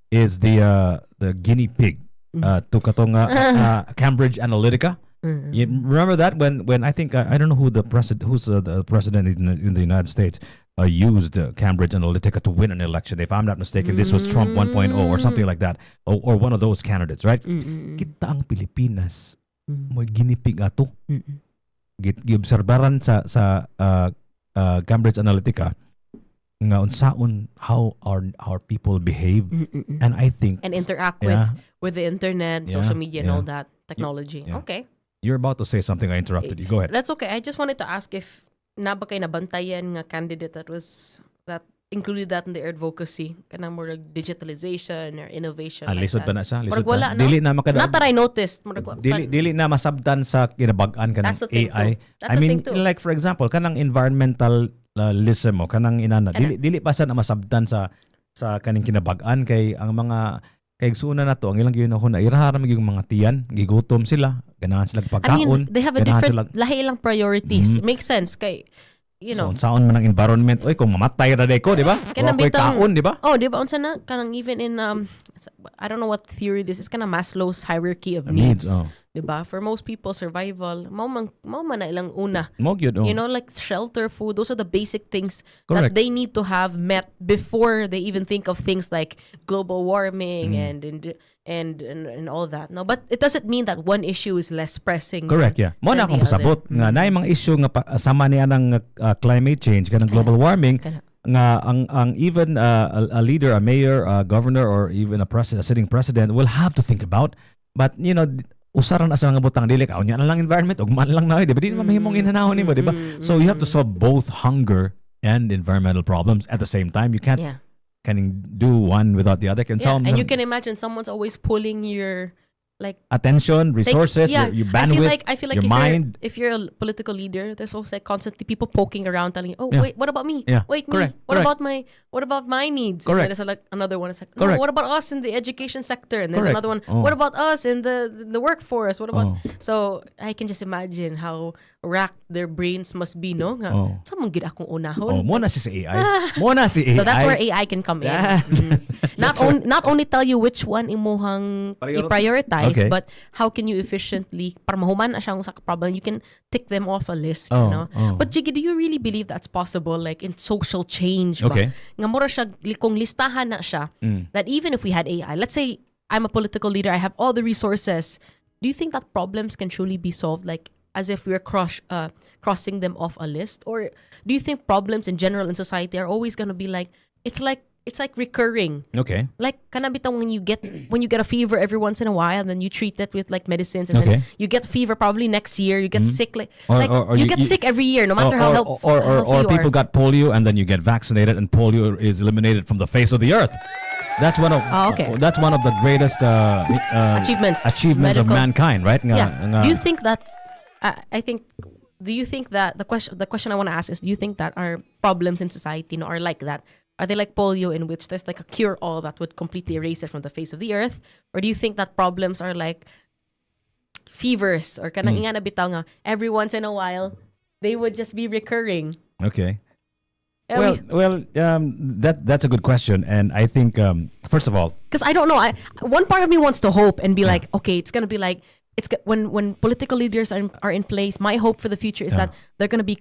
is the guinea pig to katong Cambridge Analytica. You remember that when I think I don't know who's the president in the United States used Cambridge Analytica to win an election. If I'm not mistaken, this was Trump 1.0 or something like that, or one of those candidates, right? Kita ang Pilipinas mo ginipig ato. Giobserbaran sa Cambridge Analytica nga unsaon how our people behave, and I think and interact with the internet, social media, and all that technology. Okay. You're about to say something. I interrupted you. Go ahead. That's okay. I just wanted to ask if naba kay nabantayan nga candidate that included that in their advocacy kanang more digitalization or innovation. Lisod pa na siya. Lisod wala, pa. Dili na makada. Not that I noticed. Dili na masabtan sa kinabag-an kanang AI. I mean, like for example, kanang environmentalism mo, kanang inana. Dili pa siya na masabtan sa kaning kinabag-an kay ang mga kay suna na to ang ilang gyud na iraharam yung mga tiyan, gigutom sila, ganahan sila pagkaon. I mean, they have a different lahi ilang priorities. Makes sense kay So, saan man ang environment, oy kung mamatay ra day ko, di ba? Kanang kaon, di ba? Oh, di ba unsa na kanang even in I don't know what theory this is, kanang Maslow's hierarchy of needs. Di ba? For most people, survival mao man na ilang una. Like shelter, food, those are the basic things that they need to have met before they even think of things like global warming and all that. No, but it doesn't mean that one issue is less pressing. Correct, yeah. Mo na akong pasabot nga naay mga issue nga sama niya ng climate change kanang global warming nga ang even a leader, a mayor, a governor, or even a sitting president will have to think about. But usaran asa nga butang dili ka unya na lang environment ug man lang na di ba di mahimong inanahon nimo di ba? So you have to solve both hunger and environmental problems at the same time. You can't can do one without the other. And you can imagine someone's always pulling your attention, resources, your bandwidth, I feel like your mind. If you're a political leader, there's also constantly people poking around, telling you, "Oh, wait, what about me? Yeah. Wait, correct. me? What about my needs?" Correct. And there's another one. It's like, "No, what about us in the education sector?" And there's another one. What about us in the workforce? What about? So I can just imagine how racked their brains must be, no? Someone gid akong unahon. Mo na si AI. Mo na si AI. So that's where AI can come in. Not only tell you which one imuhang i-prioritize, but how can you efficiently para mahuman na siyang sa problem, you can tick them off a list, But Jiggy, do you really believe that's possible, like in social change? Okay. Nga mura siya kung listahan na siya that even if we had AI, let's say I'm a political leader, I have all the resources. Do you think that problems can truly be solved, like as if we're crossing them off a list? Or do you think problems in general in society are always going to be like it's it's like recurring. Okay. Like kanabitang when you get a fever every once in a while, and then you treat it with like medicines, and then you get fever probably next year. You get sick or you get sick every year, no matter how healthy or you people are. got polio and then you get vaccinated and polio is eliminated from the face of the earth. That's one of that's one of the greatest Achievements of Medical. mankind, right? Do you think that? Do you think that the question I want to ask is, do you think that our problems in society are like that? Are they like polio, in which there's like a cure-all that would completely erase it from the face of the earth? Or do you think that problems are like fevers or kanang inga na bitaw nga, every once in a while they would just be recurring? Okay. That's a good question, and I think first of all, because I don't know, one part of me wants to hope and be like, okay, it's gonna be like when political leaders are in place. My hope for the future is that they're gonna be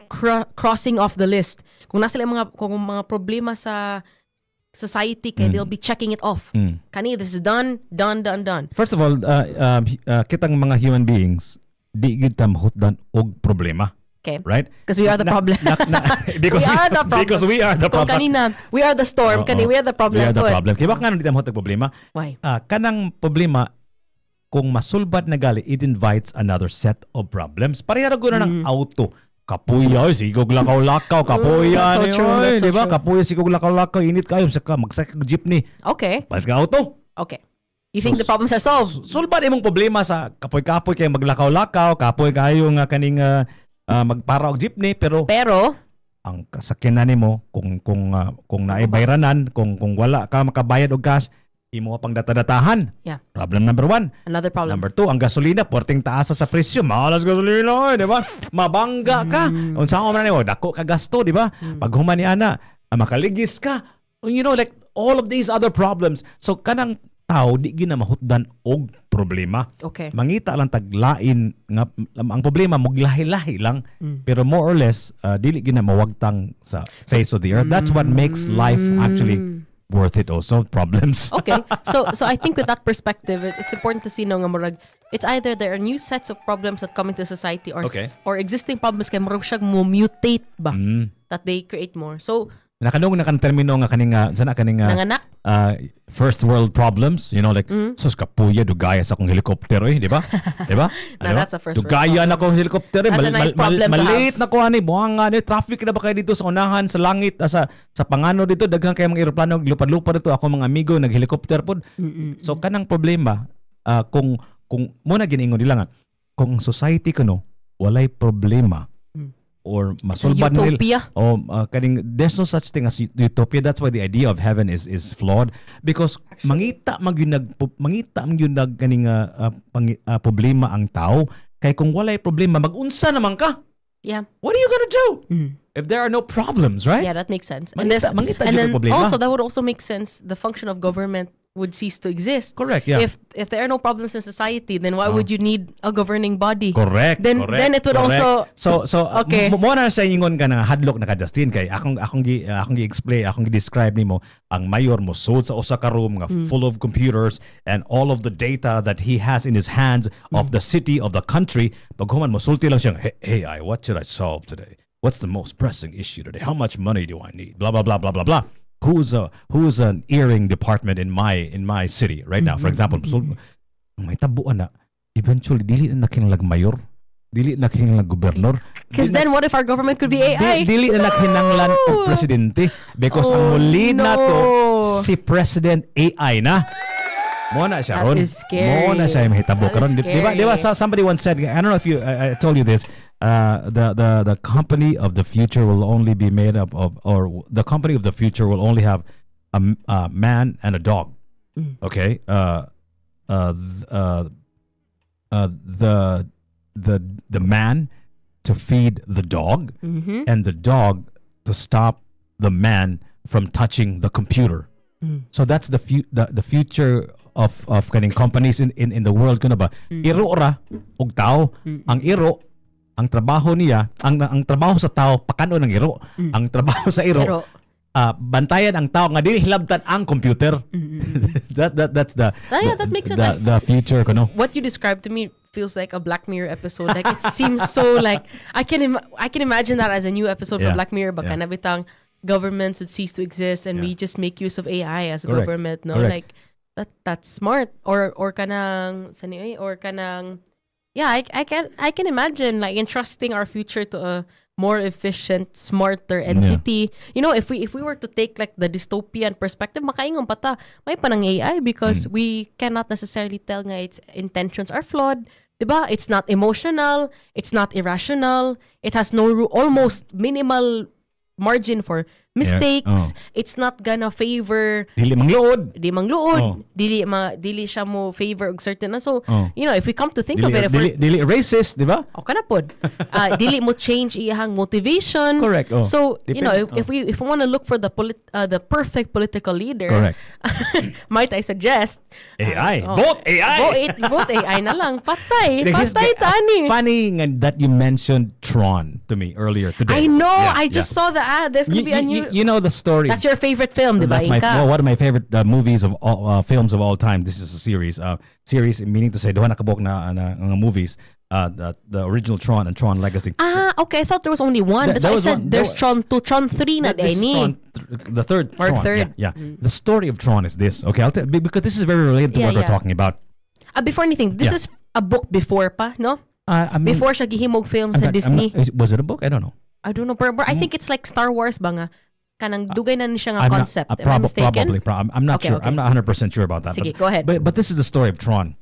crossing off the list. Kung nasa kung mga problema sa society, they'll be checking it off. Kani, this is done. First of all, kitang mga human beings di gid ta mahutdan og problema. Okay. Right? Because we are the problem. Because we are the problem. Kung kanina, we are the storm. We are the problem. We are the problem. Kaya baka nga hindi mo problema? Why? Kanang problema, kung masulbad na gali, it invites another set of problems. Parehara ko na ng auto. Kapuya, sigog lakaw-lakaw. Kapuya, That's so true. diba? Kapuya, sigog lakaw-lakaw. Init kayo. Magsakay ka jeepney. Okay. Palis ka auto. Okay. You think the problems are solved? Sulbad imong problema sa kapoy-kapoy kayo maglakaw-lakaw. Kapoy kayo nga kaning magpara og jeepney, pero ang kasakyanan nimo kung naibayranan, kung wala ka makabayad og cash, imo pang data-datahan. Yeah. Problem number 1. Another problem. Number 2, ang gasolina porting taas sa presyo. Malas gasolina, di ba? Mabangga ka. Unsa man nimo, dako ka gasto, di ba? Pag human ni ana, makaligis ka. You know, like all of these other problems. So kanang tao di gina mahutdan og problema. Okay. Mangita lang taglain nga ang problema muglahi-lahi lang, pero more or less dili gina mawagtang sa face of the earth. That's what makes life actually worth it also. Problems. Okay. So I think with that perspective, it's important to see no nga murag it's either there are new sets of problems that come into society or existing problems kay murag siya mo mutate ba that they create more. So nakadung termino nga kaning nanganak first world problems, you know, like sus kapuya dugaya sa akong helicopter di ba? Di ba? That's a first world dugaya na akong helicopter That's a nice problem to malit have. na ko ani buhanga ni traffic na ba kayo dito sa unahan sa langit sa pangano dito daghan kay mga eroplano lupad-lupad dito ako mga amigo nag-helicopter pod. So kanang problema kung mo na giningon nila nga kung society kuno walay problema or masulbad utopia. Kaning there's no such thing as utopia. That's why the idea of heaven is flawed, because mangita man yun kaning problema ang tao kay kung walay problema magunsa naman ka. Yeah. What are you gonna do if there are no problems, right? Yeah, that makes sense. Mangita then problema. also that would also make sense. The function of government would cease to exist. Correct, yeah. If there are no problems in society, then why would you need a governing body? Correct. Then it would also okay. Mo na sa ingon ka na hadlok na ka Justin kay akong gi-explain, akong gi-describe nimo ang mayor mo sud sa usa ka room nga full of computers and all of the data that he has in his hands of the city, of the country. Pag human mo sulti lang siya, hey, what should I solve today? What's the most pressing issue today? How much money do I need? Blah blah blah blah blah blah. Who's an earring department in my city right now? For example, may tabuan na eventually dili na kinahanglan mayor, dili na kinahanglan gobernador. Because then what if our government could be AI? Dili na kinahanglan og presidente because ang muli na to si President AI na. Mo na siya ron. That is scary. Mo na siya mahitabo karon. Di ba somebody once said, I don't know if I told you this, the company of the future will only be made up of, or the company of the future will only have a man and a dog. Okay? The man to feed the dog and the dog to stop the man from touching the computer. So that's the future of kaning companies in the world kuno ba. Iro ra og tao. Ang iro, ang trabaho niya, ang trabaho sa tao pakano ng iro. Ang trabaho sa iro bantayan ang tao nga dili hilabtan ang computer. That's the that makes sense. The future kuno. What you described to me feels like a Black Mirror episode. Like it seems so like I can imagine that as a new episode for Black Mirror. Baka na bitang governments would cease to exist and we just make use of AI as Correct. government, no? Correct. Like that's smart. Or kanang yeah, I can imagine like entrusting our future to a more efficient, smarter entity. You know, if we were to take like the dystopian perspective, makaingon pa ta, may panang AI because we cannot necessarily tell nga its intentions are flawed. Diba? It's not emotional, it's not irrational, it has no almost minimal margin for mistakes. It's not gonna favor Dili mangluod. di mangluod, dili siya mo favor og certain na. So, you know, if we come to think of it, if Dili racist, di ba? o kana pod. Dili mo change iyang motivation. Correct. So, you know, if we want to look for the perfect political leader, Correct. might I suggest AI. Vote AI. Vote AI na lang. Patay Here's tani. Funny that you mentioned Tron to me earlier today. I know. Yeah, I just saw the ad. There's gonna be a new. You know the story. That's your favorite film, diba? One of my favorite movies of all films of all time. This is a series. Series meaning to say duha nakabok na movies. The original Tron and Tron Legacy. Okay. I thought there was only one. That's why I said there's Tron 2, Tron 3 na This is din. the third Or Tron. third. Yeah. The story of Tron is this. Okay, I'll tell because this is very related to what we're talking about. Before anything, this is a book before pa, no? I mean, Before siya gihimog film sa Disney. Was it a book? I don't know. I don't know, but I think it's like Star Wars ba nga? Kanang dugay na ni siya nga concept. Am I mistaken? Probably. I'm not sure. Okay. I'm not 100% sure about that. Sige, go ahead. But this is the story of Tron.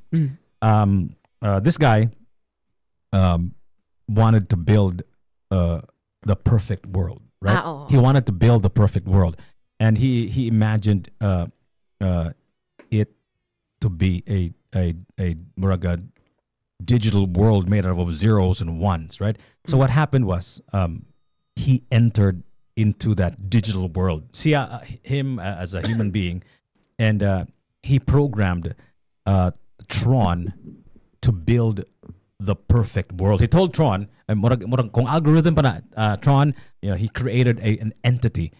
This guy wanted to build the perfect world, right? He wanted to build the perfect world, and he imagined it to be a muraga digital world made out of zeros and ones, right? So what happened was he entered into that digital world. See, him as a human being, and he programmed Tron to build the perfect world. He told Tron, murag kung algorithm pa na Tron, you know, he created an entity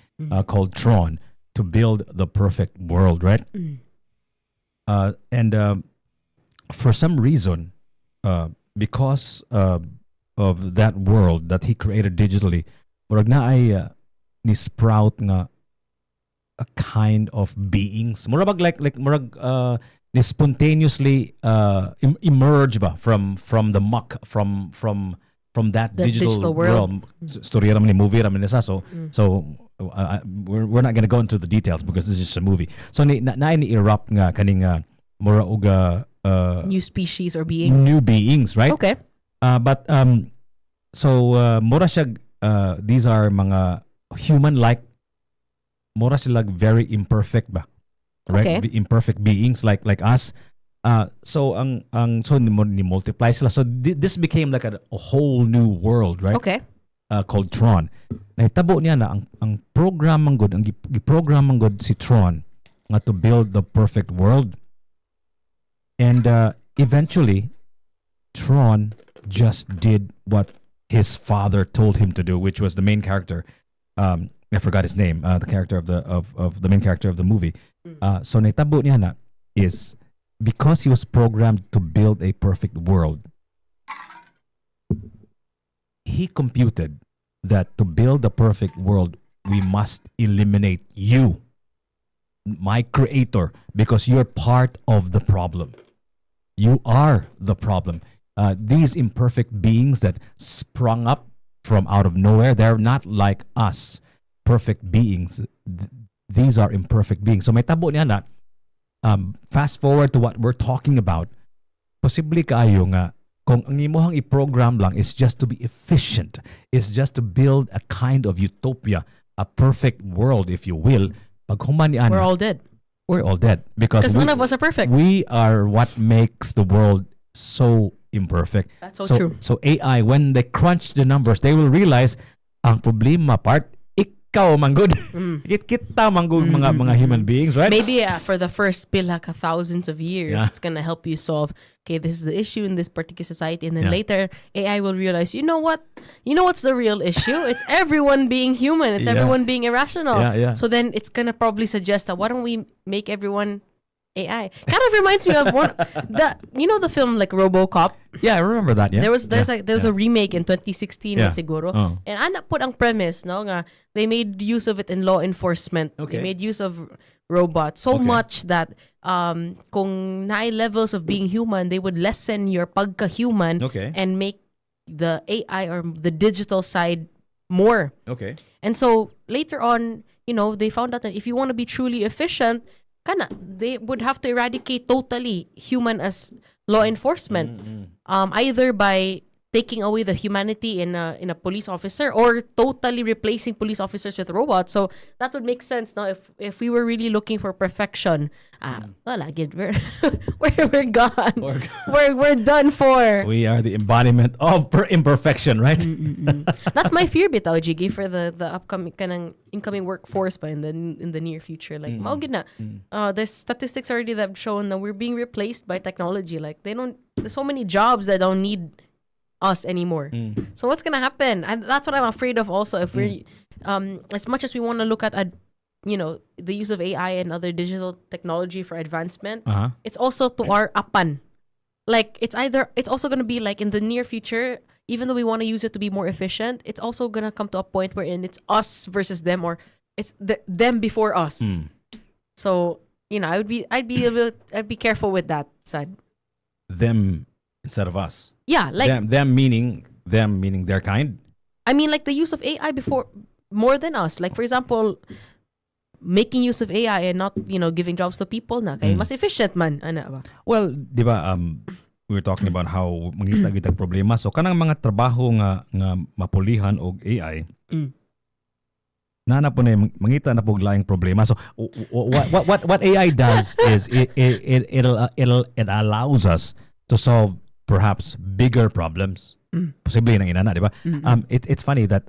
called Tron to build the perfect world, right? And for some reason, because of that world that he created digitally, murag na ay ni sprout nga a kind of beings. Murag like murag ni spontaneously emerge ba from the muck from that digital world. Story naman ni movie naman nisa. So we're not gonna go into the details because this is just a movie. So ni erupt nga kaning mura uga new species or beings. New beings, right? Okay. But mura siya these are mga human-like, mura sila very imperfect ba? Right? Okay. Imperfect beings like us. So ni multiply sila. So this became like a whole new world, right? Okay. Called Tron. Nahitabo niya na ang program man good, ang giprogram man good si Tron nga to build the perfect world. And eventually Tron just did what his father told him to do, which was the main character. I forgot his name. The character of the main character of the movie. So naitabo niya na is because he was programmed to build a perfect world. He computed that to build a perfect world, we must eliminate you, my creator, because you're part of the problem. You are the problem. These imperfect beings that sprung up from out of nowhere, they're not like us, perfect beings. These are imperfect beings. So may tabo niya na, fast forward to what we're talking about, posible kayo nga, kung ang imuhang i-program lang is just to be efficient, is just to build a kind of utopia, a perfect world, if you will, pag humanian, we're all dead. We're all dead. Because none of us are perfect. We are what makes the world so imperfect. That's so true. So AI, when they crunch the numbers, they will realize ang problema part, ikaw manggod. Kita manggod mga human beings, right? Maybe for the first thousands of years, it's gonna help you solve. Okay, this is the issue in this particular society, and then later AI will realize, you know what? You know what's the real issue? It's everyone being human. It's everyone being irrational. Yeah. So then it's gonna probably suggest that why don't we make everyone AI. Kind of reminds me of the film like RoboCop. Yeah, I remember that. Yeah. There's a remake in 2016 Yeah. siguro. Oh. And anak po ang premise, no, nga they made use of it in law enforcement. Okay. They made use of robots so much that kung naay levels of being human, they would lessen your pagka-human Okay. and make the AI or the digital side more. Okay. And so later on, they found out that if you want to be truly efficient, they would have to eradicate totally human as law enforcement, either by taking away the humanity in a police officer or totally replacing police officers with robots. So that would make sense now if we were really looking for perfection. Again, we're gone. We're done for. We are the embodiment of imperfection, right? That's my fear, bitaw, Jiggy, for the upcoming incoming workforce ba in the near future. Like, maugid na. There's statistics already that have shown that we're being replaced by technology. Like, there's so many jobs that don't need us anymore. So what's gonna happen? And that's what I'm afraid of. Also, if we're as much as we want to look at the use of AI and other digital technology for advancement, it's also to our apan. Like it's also gonna be like in the near future. Even though we want to use it to be more efficient, it's also gonna come to a point wherein it's us versus them, or it's them before us. So I'd be careful with that side. Them instead of us. Yeah, like them meaning their kind. I mean, like the use of AI before more than us. Like for example, making use of AI and not giving jobs to people na kay mas efficient man ana ba. Well, di ba we were talking about how mangita gitag problema. So kanang mga trabaho nga mapulihan og AI. Nana po na mangita na pog laing problema. So what AI does is it allows us to solve perhaps bigger problems. Possibly nang inana, di ba? It's funny that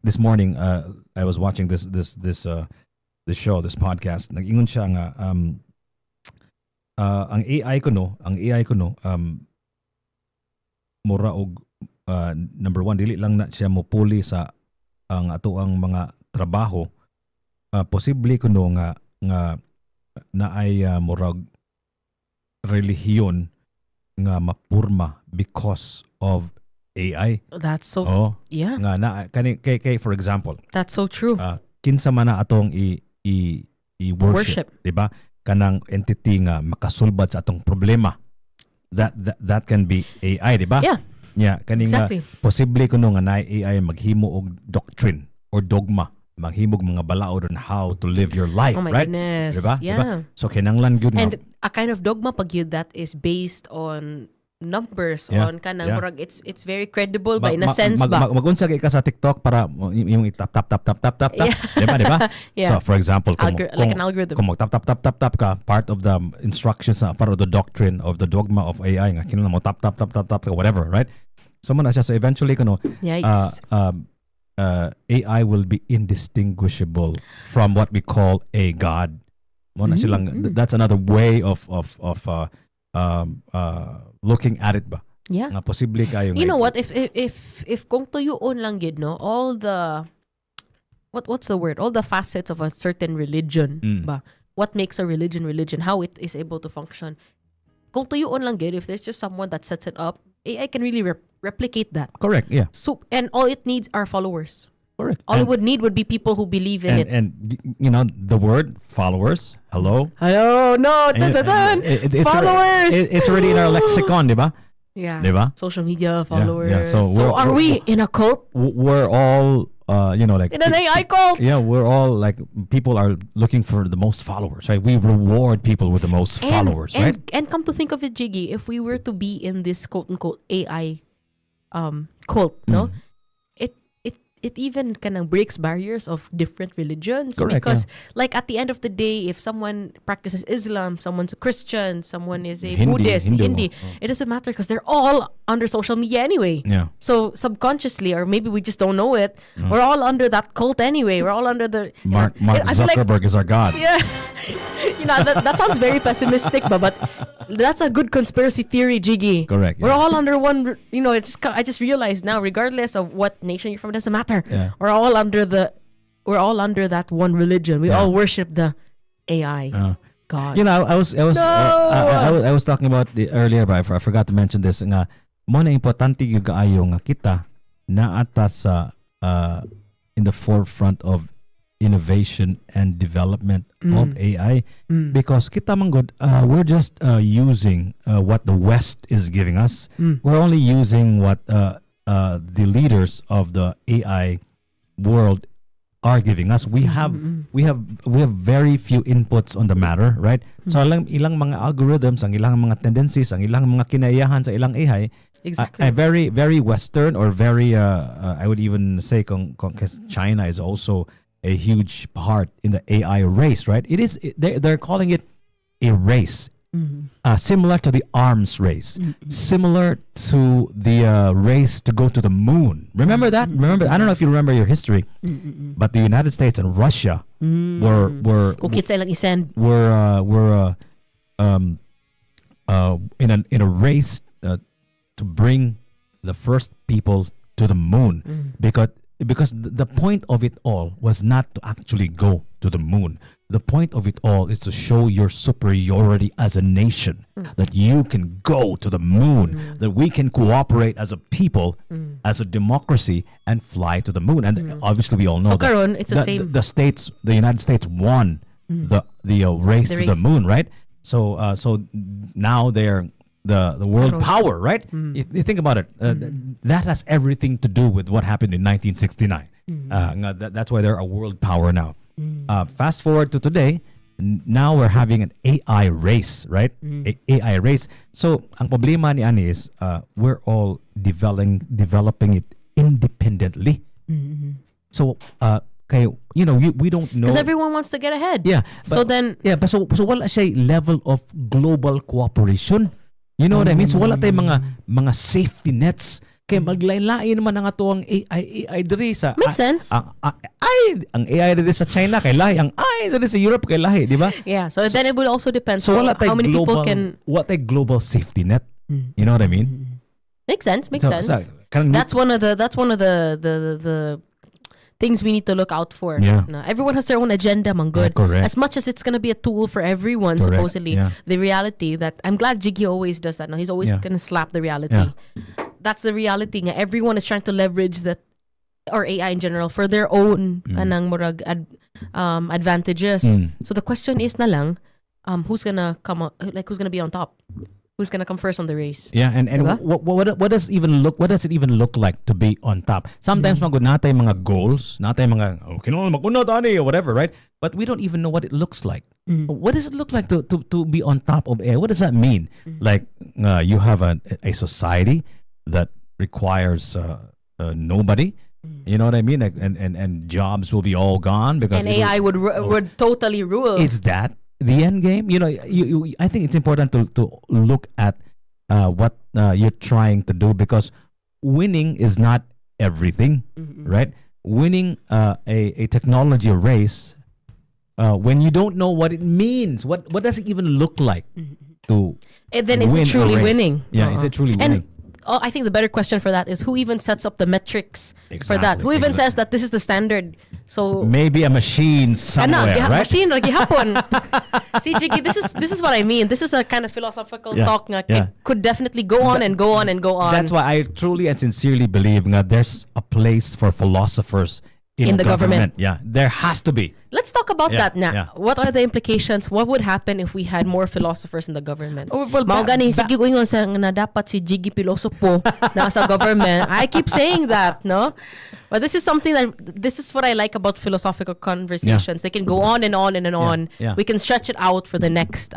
this morning I was watching this show, this podcast. Nag-ingon siya nga ang AI ko no mura og number one, dili lang na siya mopuli sa ang atoang mga trabaho. Posible ko no nga naay murag relihiyon nga mapurma because of AI. That's so yeah. Nga na kay for example. That's so true. Kinsa man na atong i worship, di ba? Kanang entity nga makasulbad sa atong problema. That can be AI, di ba? Yeah. Yeah, kaning exactly. Posible kuno nga naay AI maghimo og doctrine or dogma, maghimog mga balaod on how to live your life, oh my right? goodness. Diba? Yeah. Diba? So kinanglan gyud and a kind of dogma pag yun that is based on numbers, on kanang murag it's very credible ba in a sense ba. Magunsa kay ka sa TikTok para yung tap diba? Yeah. So for example, like an algorithm. Kung tap ka, part of the instructions na part of the doctrine of the dogma of AI nga kinahanglan mo tap whatever, right? So man siya, so eventually AI will be indistinguishable from what we call a god. Mo na silang that's another way of looking at it ba? Yeah. Nga posible kayo. You know what? If kung tuyuon lang gid no, all the what's the word? All the facets of a certain religion ba? What makes a religion, how it is able to function. Kung tuyuon lang gid, if there's just someone that sets it up, AI can really replicate that. Correct, yeah. So and all it needs are followers. Correct. All it would need would be people who believe in it. And the word followers, hello? Hello, no, followers. It's already in our lexicon, di ba? Yeah. Di ba? Social media followers. Yeah. So are we in a cult? We're all like in an AI cult. Yeah, we're all like people are looking for the most followers, right? We reward people with the most followers, right? And come to think of it, Jiggy, if we were to be in this quote unquote AI cult, no? It even kind of breaks barriers of different religions. Correct, because like at the end of the day, if someone practices Islam, someone's a Christian, someone is a Hindu, Buddhist, Hindi, it doesn't matter because they're all under social media anyway. Yeah. So subconsciously, or maybe we just don't know it, we're all under that cult anyway. We're all under the Mark Zuckerberg is our god. Yeah. That sounds very pessimistic, but that's a good conspiracy theory, Jiggy. Correct. We're all under one. I just realized now, regardless of what nation you're from, it doesn't matter. Yeah. We're all under that one religion. We all worship the AI. God. You know, I was talking about earlier, but I forgot to mention this. Nga, mo na importante yung kaayo nga kita na atas in the forefront of innovation and development of AI because kita man good, we're just using what the West is giving us. We're only using what the leaders of the AI world are giving us. We have very few inputs on the matter, right? So ilang mga algorithms, ang ilang mga tendencies, ang ilang mga kinaiyahan sa ilang AI, Exactly. very very Western or very I would even say because China is also a huge part in the AI race, right? They're calling it a race. Similar to the arms race, similar to the race to go to the moon. Remember that? Remember? I don't know if you remember your history, but the United States and Russia were Kukit sa ilang isend. were in a race to bring the first people to the moon because the point of it all was not to actually go to the moon. The point of it all is to show your superiority as a nation, that you can go to the moon, that we can cooperate as a people, as a democracy, and fly to the moon. And obviously, we all know So karon, it's the same. The United States won the race to the moon, right? So now they're the world power, right? You think about it. That has everything to do with what happened in 1969. That's why they're a world power now. Fast forward to today, now we're having an AI race, right? AI race. So ang problema ni Ani is we're all developing it independently. So we don't know Because everyone wants to get ahead. Yeah. So then but so wala siya level of global cooperation. You know what I mean? So wala tayong mga safety nets. Kaya maglain-lain naman ang atuang AI diri sa makes sense. Ang AI diri sa China kay lahi, ang AI diri sa Europe kay lahi, di ba? Yeah. So then it would also depend So wala how many global, people can. what a global safety net. You know what I mean? Makes sense. Makes sense. That's one of the things we need to look out for. Yeah. No, everyone has their own agenda, man. Good. correct. As much as it's gonna be a tool for everyone, Correct, supposedly. yeah. The reality that I'm glad Jiggy always does that. No, he's always gonna slap the reality. Yeah. That's the reality. Nga. Everyone is trying to leverage that or AI in general for their own kanang murag advantages. So the question is na lang, who's gonna who's gonna be on top? Who's gonna come first on the race? Yeah, and Diba? what does it even look like to be on top? Sometimes magud natay mga goals, natay mga maguna tani or whatever, right? But we don't even know what it looks like. What does it look like to be on top of AI? What does that mean? Like you have a society that requires nobody. You know what I mean? Like, and jobs will be all gone because And AI would totally rule. Is that the end game? You know, I think it's important to look at what you're trying to do because winning is not everything, right? Winning a technology race when you don't know what it means, what does it even look like to And then is win it a truly race? winning? Yeah, is it truly winning? I think the better question for that is who even sets up the metrics for that? Exactly, Who even exactly. says that this is the standard? So Maybe a machine somewhere, right? machine lagi hapon. See, Jiggy, this is what I mean. This is a kind of philosophical talk nga could definitely go on and go on and go on. That's why I truly and sincerely believe that there's a place for philosophers in the government. Yeah, there has to be. Let's talk about Yeah, that now. yeah. What are the implications? What would happen if we had more philosophers in the government? Oh, well, Mao gani sige ko ingon sa na dapat si Jiggy pilosopo na sa government. I keep saying that, no? But this is what I like about philosophical conversations. They can go on and on and on. yeah. We can stretch it out for the next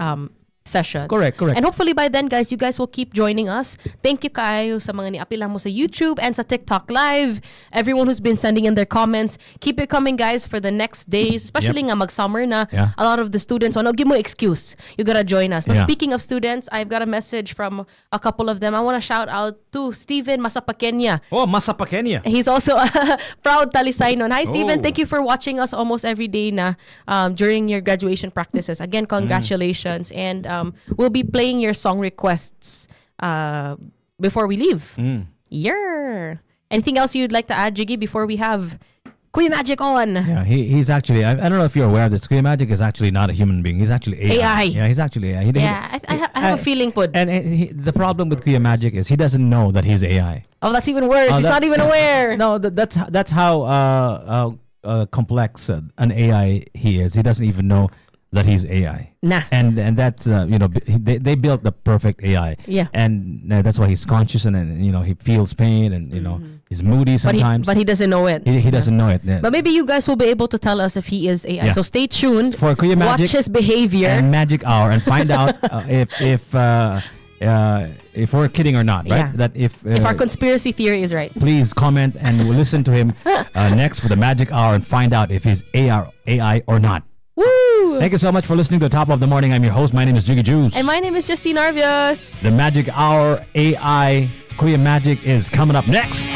sessions. Correct. And hopefully by then, guys, you guys will keep joining us. Thank you kayo sa mga niapila mo sa YouTube and sa TikTok Live. Everyone who's been sending in their comments. Keep it coming, guys, for the next days. Especially nga mag-summer na. Yeah. A lot of the students, give mo excuse. You gotta join us. Now, Yeah. speaking of students, I've got a message from a couple of them. I want to shout out to Steven Masapakenya. Oh, Masapa, Kenya. He's also a proud Talisaynon. Hi, Steven. Oh. Thank you for watching us almost every day na during your graduation practices. Again, congratulations. And we'll be playing your song requests before we leave. Yeah. Anything else you'd like to add, Jiggy, before we have Kuya Magic on. Yeah, he's actually. I don't know if you're aware of this. Kuya Magic is actually not a human being. He's actually AI. Yeah, he's actually AI. I have a feeling, Pod. And the problem with Kuya Magic is he doesn't know that he's AI. Oh, that's even worse. He's not even aware. No, that's how complex an AI he is. He doesn't even know that he's AI. Nah. And that's they built the perfect AI. Yeah. And that's why he's conscious and he feels pain and he's moody sometimes. But he doesn't know it. He doesn't know it. Yeah. But maybe you guys will be able to tell us if he is AI. Yeah. So stay tuned. For Kuya Magic watch his behavior and Magic Hour and find out if we're kidding or not, right? Yeah. That if our conspiracy theory is right. please comment and we'll listen to him next for the Magic Hour and find out if he's AI or not. Woo! Thank you so much for listening to Top of the Morning. I'm your host. My name is Jiggy Juice. And my name is Justine Narvios. The Magic Hour AI Kuya Magic is coming up next.